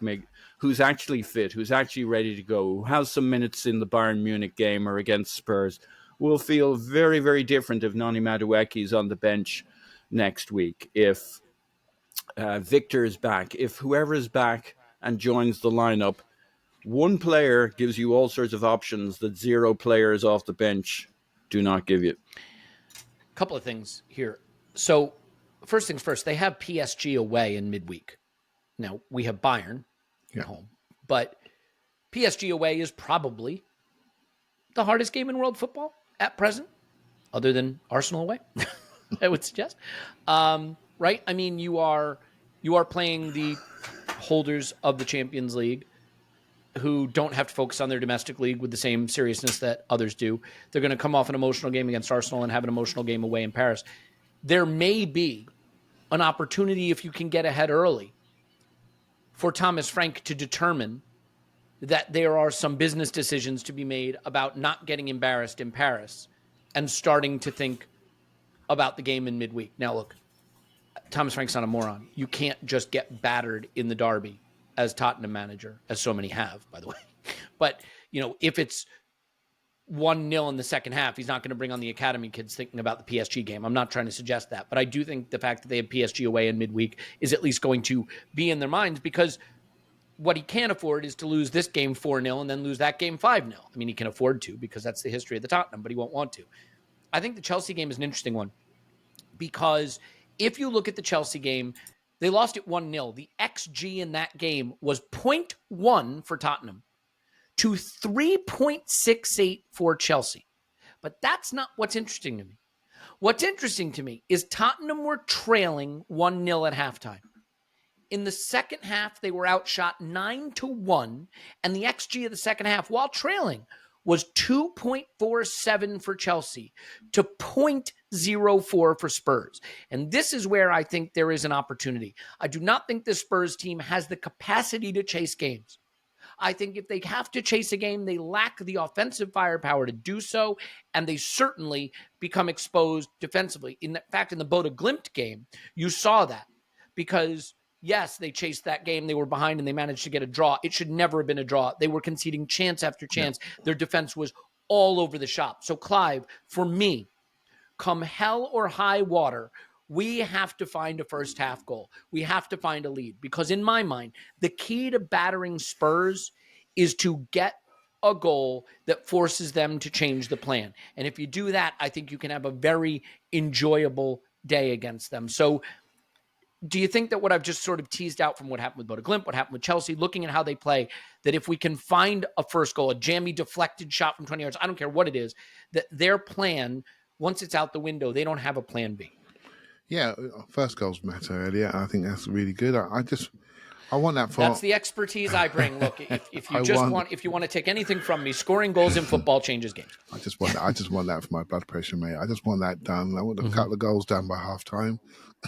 who's actually fit, who's actually ready to go, who has some minutes in the Bayern Munich game or against Spurs, will feel very, very different if Noni Madueke is on the bench next week. If Victor is back, if whoever is back and joins the lineup, one player gives you all sorts of options that 0 players off the bench do not give you. A couple of things here. So, first things first, they have PSG away in midweek. Now, we have Bayern at home, but PSG away is probably the hardest game in world football at present, other than Arsenal away, I would suggest. Right? I mean, you are playing the holders of the Champions League who don't have to focus on their domestic league with the same seriousness that others do. They're going to come off an emotional game against Arsenal and have an emotional game away in Paris. There may be an opportunity, if you can get ahead early, for Thomas Frank to determine that there are some business decisions to be made about not getting embarrassed in Paris and starting to think about the game in midweek. Now, look, Thomas Frank's not a moron. You can't just get battered in the derby as Tottenham manager, as so many have, by the way. But, if it's 1-0 in the second half, he's not going to bring on the academy kids thinking about the PSG game. I'm not trying to suggest that. But I do think the fact that they have PSG away in midweek is at least going to be in their minds, because what he can't afford is to lose this game 4-0 and then lose that game 5-0. I mean, he can afford to, because that's the history of the Tottenham, but he won't want to. I think the Chelsea game is an interesting one, because if you look at the Chelsea game, they lost it 1-0. The XG in that game was 0.1 for Tottenham to 3.68 for Chelsea. But that's not what's interesting to me. What's interesting to me is Tottenham were trailing 1-0 at halftime. In the second half, they were outshot 9-1, and the XG of the second half, while trailing, was 2.47 for Chelsea to 0.04 for Spurs. And this is where I think there is an opportunity. I do not think the Spurs team has the capacity to chase games. I think if they have to chase a game, they lack the offensive firepower to do so, and they certainly become exposed defensively. In fact, in the Bodo Glimt game, you saw that, because yes, they chased that game. They were behind and they managed to get a draw. It should never have been a draw. They were conceding chance after chance. Yeah. Their defense was all over the shop. So, Clive, for me, come hell or high water, we have to find a first half goal. We have to find a lead, because in my mind, the key to battering Spurs is to get a goal that forces them to change the plan. And if you do that, I think you can have a very enjoyable day against them. So, do you think that what I've just sort of teased out from what happened with Bodo Glimt, what happened with Chelsea, looking at how they play, that if we can find a first goal, a jammy deflected shot from 20 yards, I don't care what it is, that their plan, once it's out the window, they don't have a plan B? Yeah, first goals matter, Elliot. I think that's really good. I want that for... That's the expertise I bring. Look, if you want to take anything from me, scoring goals in football changes games. I just want that for my blood pressure, mate. I just want that done. I want a couple of goals done by half time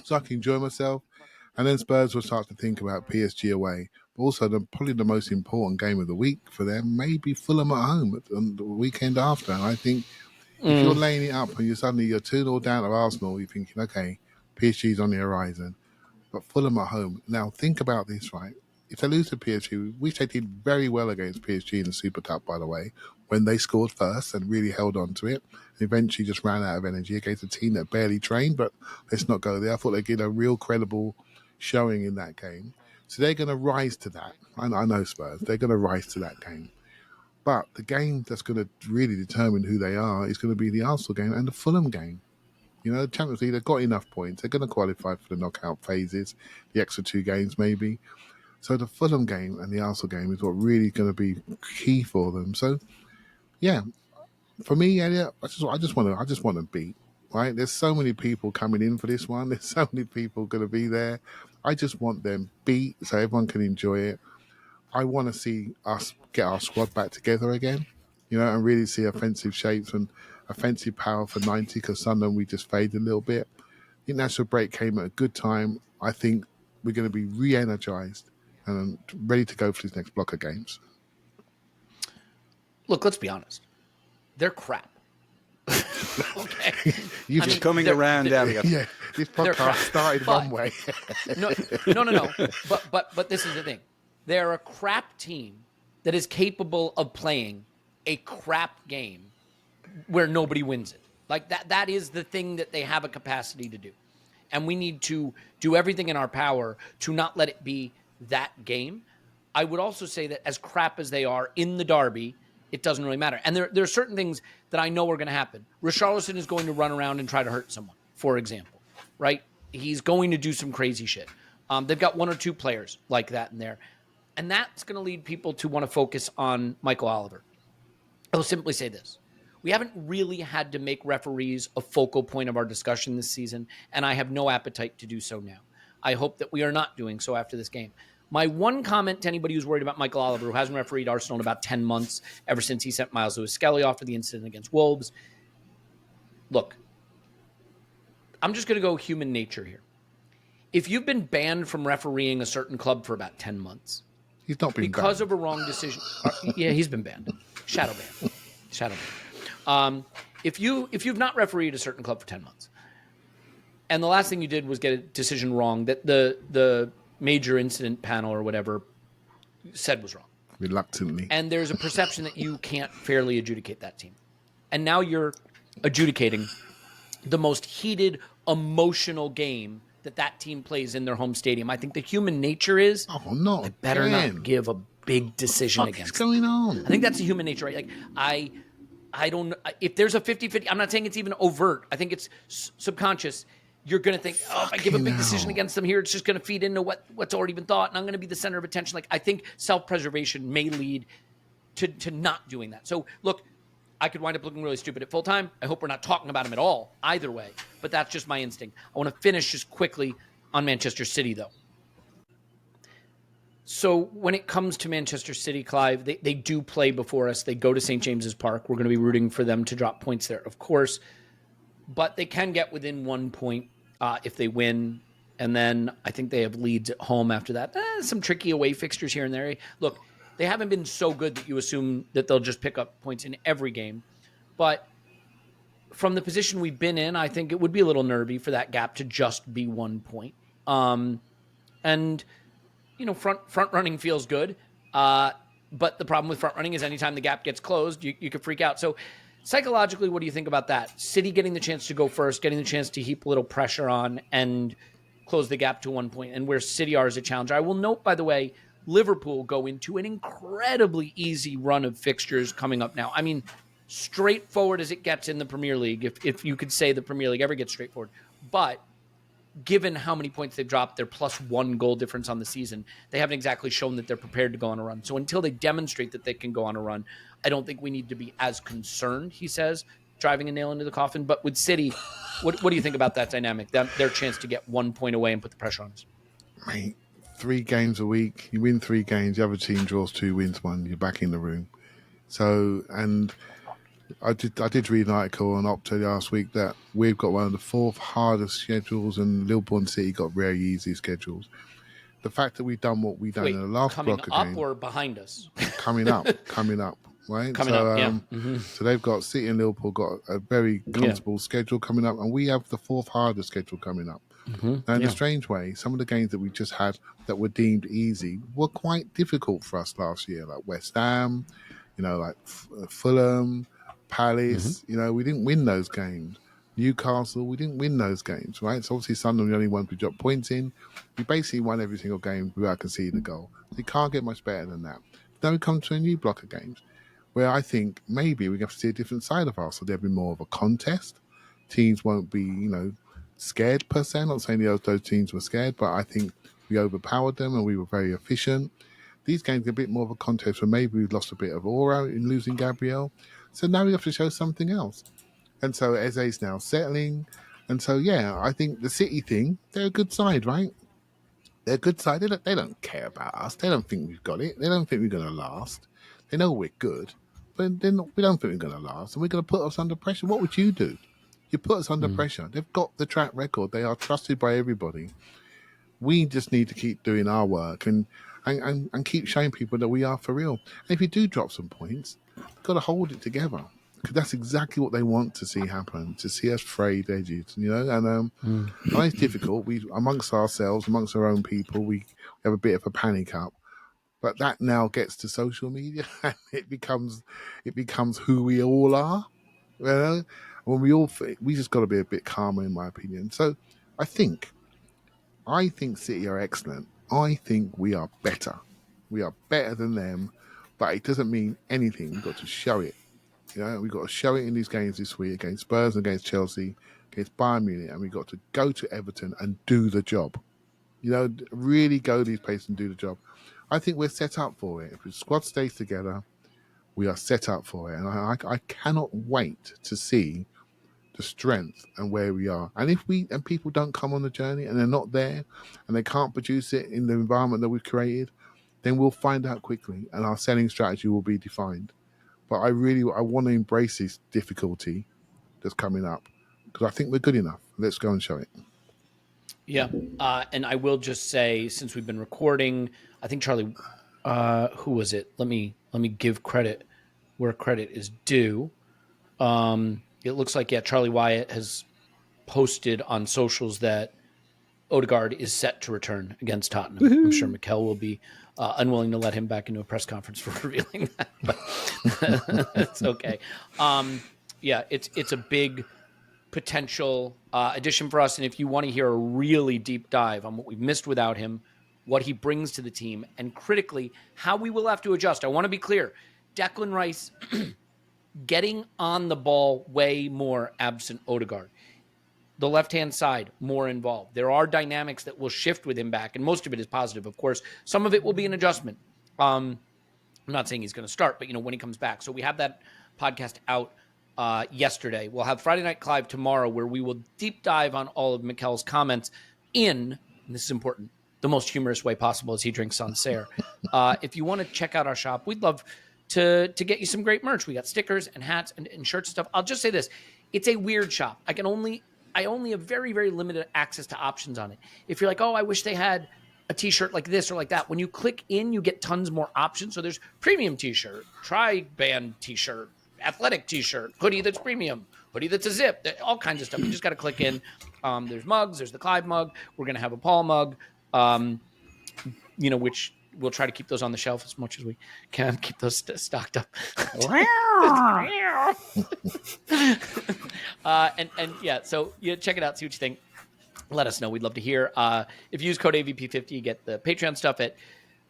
so I can enjoy myself. And then Spurs will start to think about PSG away. But also, probably the most important game of the week for them may be Fulham at home on the weekend after. And I think if you're laying it up and you're 2-0 down to Arsenal, you're thinking, okay, PSG's on the horizon. But Fulham at home. Now, think about this, right? If they lose to PSG, which they did very well against PSG in the Super Cup, by the way, when they scored first and really held on to it, and eventually just ran out of energy against a team that barely trained, but let's not go there. I thought they'd get a real credible showing in that game. So they're going to rise to that. I know Spurs. They're going to rise to that game. But the game that's going to really determine who they are is going to be the Arsenal game and the Fulham game. The Champions League, they've got enough points. They're going to qualify for the knockout phases, the extra 2 games maybe. So the Fulham game and the Arsenal game is what really going to be key for them. So, yeah, for me, Elliot, I just want to beat. Right? There's so many people coming in for this one. There's so many people going to be there. I just want them beat so everyone can enjoy it. I want to see us get our squad back together again, and really see offensive shapes and offensive power for 90, because Sunderland, we just faded a little bit. The international break came at a good time. I think we're going to be re-energized and ready to go for this next block of games. look, let's be honest. They're crap. Okay. You're just coming around, Elliot. Yeah, this podcast started one way. No. But this is the thing. They're a crap team that is capable of playing a crap game where nobody wins it. Like that is the thing that they have a capacity to do. And we need to do everything in our power to not let it be that game. I would also say that as crap as they are in the derby, it doesn't really matter. And there are certain things that I know are going to happen. Richarlison is going to run around and try to hurt someone, for example, right? He's going to do some crazy shit. They've got one or two players like that in there. And that's going to lead people to want to focus on Michael Oliver. I'll simply say this. We haven't really had to make referees a focal point of our discussion this season, and I have no appetite to do so now. I hope that we are not doing so after this game. My one comment to anybody who's worried about Michael Oliver, who hasn't refereed Arsenal in about 10 months, ever since he sent Miles Lewis-Skelly off for the incident against Wolves. Look, I'm just going to go human nature here. If you've been banned from refereeing a certain club for about 10 months, He's not been because banned. of a wrong decision. Yeah, he's been banned. Shadow ban. If you've not refereed a certain club for 10 months, and the last thing you did was get a decision wrong that the major incident panel or whatever said was wrong. Reluctantly. And there's a perception that you can't fairly adjudicate that team. And now you're adjudicating the most heated, emotional game that team plays in their home stadium. I think the human nature is, no, I better not give a big decision against what's going on? I think that's the human nature, right? Like, I don't, if there's a 50-50, I'm not saying it's even overt. I think it's subconscious. You're going to think, if I give a big decision against them here, it's just going to feed into what's already been thought, and I'm going to be the center of attention. Like, I think self-preservation may lead to not doing that. So, look, I could wind up looking really stupid at full time. I hope we're not talking about him at all, either way. But that's just my instinct. I want to finish just quickly on Manchester City, though. So when it comes to Manchester City, Clive, they do play before us. They go to St. James's Park. We're going to be rooting for them to drop points there, of course. But they can get within 1 point if they win. And then I think they have Leeds at home after that. Some tricky away fixtures here and there. Look, they haven't been so good that you assume that they'll just pick up points in every game. But from the position we've been in, I think it would be a little nervy for that gap to just be 1 point. And, you know, front running feels good. But the problem with front running is anytime the gap gets closed, you could freak out. So psychologically, what do you think about that? City getting the chance to go first, getting the chance to heap a little pressure on and close the gap to 1 point, and where City are as a challenger. I will note, by the way, Liverpool go into an incredibly easy run of fixtures coming up now. I mean, straightforward as it gets in the Premier League, if you could say the Premier League ever gets straightforward. But given how many points they've dropped, their +1 goal difference on the season, they haven't exactly shown that they're prepared to go on a run. So until they demonstrate that they can go on a run, I don't think we need to be as concerned, he says, driving a nail into the coffin. But with City, what do you think about that dynamic, their chance to get 1 point away and put the pressure on us? Mate, 3 games a week, you win 3 games, the other team draws 2, wins 1, you're back in the room. So, and I did read an article on Opta last week that we've got one of the 4th hardest schedules, and Liverpool and City got very easy schedules. The fact that we've done what we've done in the last block of games. Coming up or behind us? Coming up, right? Coming up, yeah. Mm-hmm. So they've got City and Liverpool got a very comfortable schedule coming up, and we have the 4th hardest schedule coming up. Mm-hmm. Now, in a strange way, some of the games that we just had that were deemed easy were quite difficult for us last year, like West Ham, like Fulham, Palace. Mm-hmm. We didn't win those games. Newcastle, we didn't win those games, right? So obviously Sunderland, the only ones we dropped points in. We basically won every single game without conceding a goal. So you can't get much better than that. Then we come to a new block of games where I think maybe we have to see a different side of us. So there'll be more of a contest. Teams won't be, scared per se. I'm not saying those teams were scared, but I think we overpowered them and we were very efficient. These games are a bit more of a contest where maybe we've lost a bit of aura in losing Gabriel. So now we have to show something else. And so Eze's now settling. And so, I think the City thing, they're a good side, right? They're a good side. They don't care about us. They don't think we've got it. They don't think we're going to last. They know we're good, but we don't think we're going to last. And we're going to put us under pressure. What would you do? You put us under pressure. They've got the track record. They are trusted by everybody. We just need to keep doing our work. And and keep showing people that we are for real. And if you do drop some points, you've got to hold it together, because that's exactly what they want to see happen, to see us frayed edges, And I know it's difficult. We, amongst ourselves, amongst our own people, we have a bit of a panic up. But that now gets to social media, and it becomes who we all are. When we just got to be a bit calmer, in my opinion. So, I think City are excellent. I think we are better. We are better than them, but it doesn't mean anything. We've got to show it. We've got to show it in these games this week against Spurs and against Chelsea, against Bayern Munich, and we've got to go to Everton and do the job. Really go to these places and do the job. I think we're set up for it. If the squad stays together, we are set up for it. And I cannot wait to see the strength and where we are. And if people don't come on the journey and they're not there and they can't produce it in the environment that we've created, then we'll find out quickly and our selling strategy will be defined. But I want to embrace this difficulty that's coming up, because I think we're good enough. Let's go and show it. Yeah. And I will just say, since we've been recording, I think Charlie, who was it? Let me give credit where credit is due. It looks like, Charlie Wyatt has posted on socials that Odegaard is set to return against Tottenham. Woo-hoo. I'm sure Mikel will be unwilling to let him back into a press conference for revealing that, but it's okay. It's a big potential addition for us. And if you want to hear a really deep dive on what we've missed without him, what he brings to the team, and critically, how we will have to adjust, I want to be clear. Declan Rice getting on the ball way more absent Odegaard. The left-hand side, more involved. There are dynamics that will shift with him back, and most of it is positive, of course. Some of it will be an adjustment. I'm not saying he's going to start, but, when he comes back. So we have that podcast out yesterday. We'll have Friday Night Clive tomorrow, where we will deep dive on all of Mikel's comments and this is important, the most humorous way possible as he drinks Sancerre. If you want to check out our shop, we'd love to get you some great merch. We got stickers and hats and shirts and stuff. I'll just say this. It's a weird shop. I only have very, very limited access to options on it. If you're like, oh, I wish they had a t-shirt like this or like that, when you click in, you get tons more options. So there's premium t-shirt, tri-band t-shirt, athletic t-shirt, hoodie that's premium, hoodie that's a zip, all kinds of stuff. You just got to click in. There's mugs. There's the Clive mug. We're going to have a Paul mug, which we'll try to keep those on the shelf as much as we can, keep those stocked up. So check it out, see what you think. Let us know. We'd love to hear. If you use code AVP50, you get the Patreon stuff at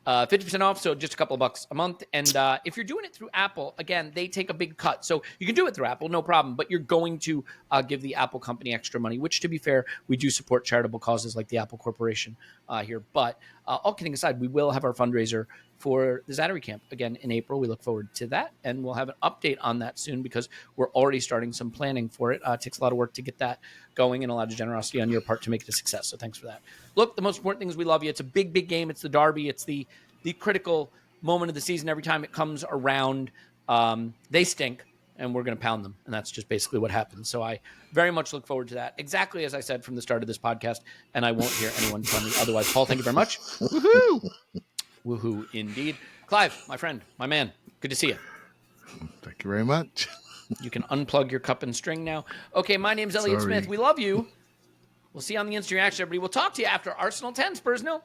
50% off, so just a couple of bucks a month. And if you're doing it through Apple, again, they take a big cut. So you can do it through Apple, no problem, but you're going to give the Apple company extra money, which, to be fair, we do support charitable causes like the Apple Corporation here. But all kidding aside, we will have our fundraiser for the Zattery Camp again in April. We look forward to that, and we'll have an update on that soon because we're already starting some planning for it. It takes a lot of work to get that going and a lot of generosity on your part to make it a success. So thanks for that. Look, the most important thing is we love you. It's a big, big game. It's the derby. It's the critical moment of the season. Every time it comes around, they stink, and we're going to pound them. And that's just basically what happens. So I very much look forward to that. Exactly as I said from the start of this podcast, and I won't hear anyone tell me otherwise. Paul, thank you very much. Woohoo! Woohoo, indeed. Clive, my friend, my man, good to see you. Thank you very much. You can unplug your cup and string now. Okay, my name's Elliot Smith. We love you. We'll see you on the instant reaction, everybody. We'll talk to you after Arsenal 10, Spurs 0.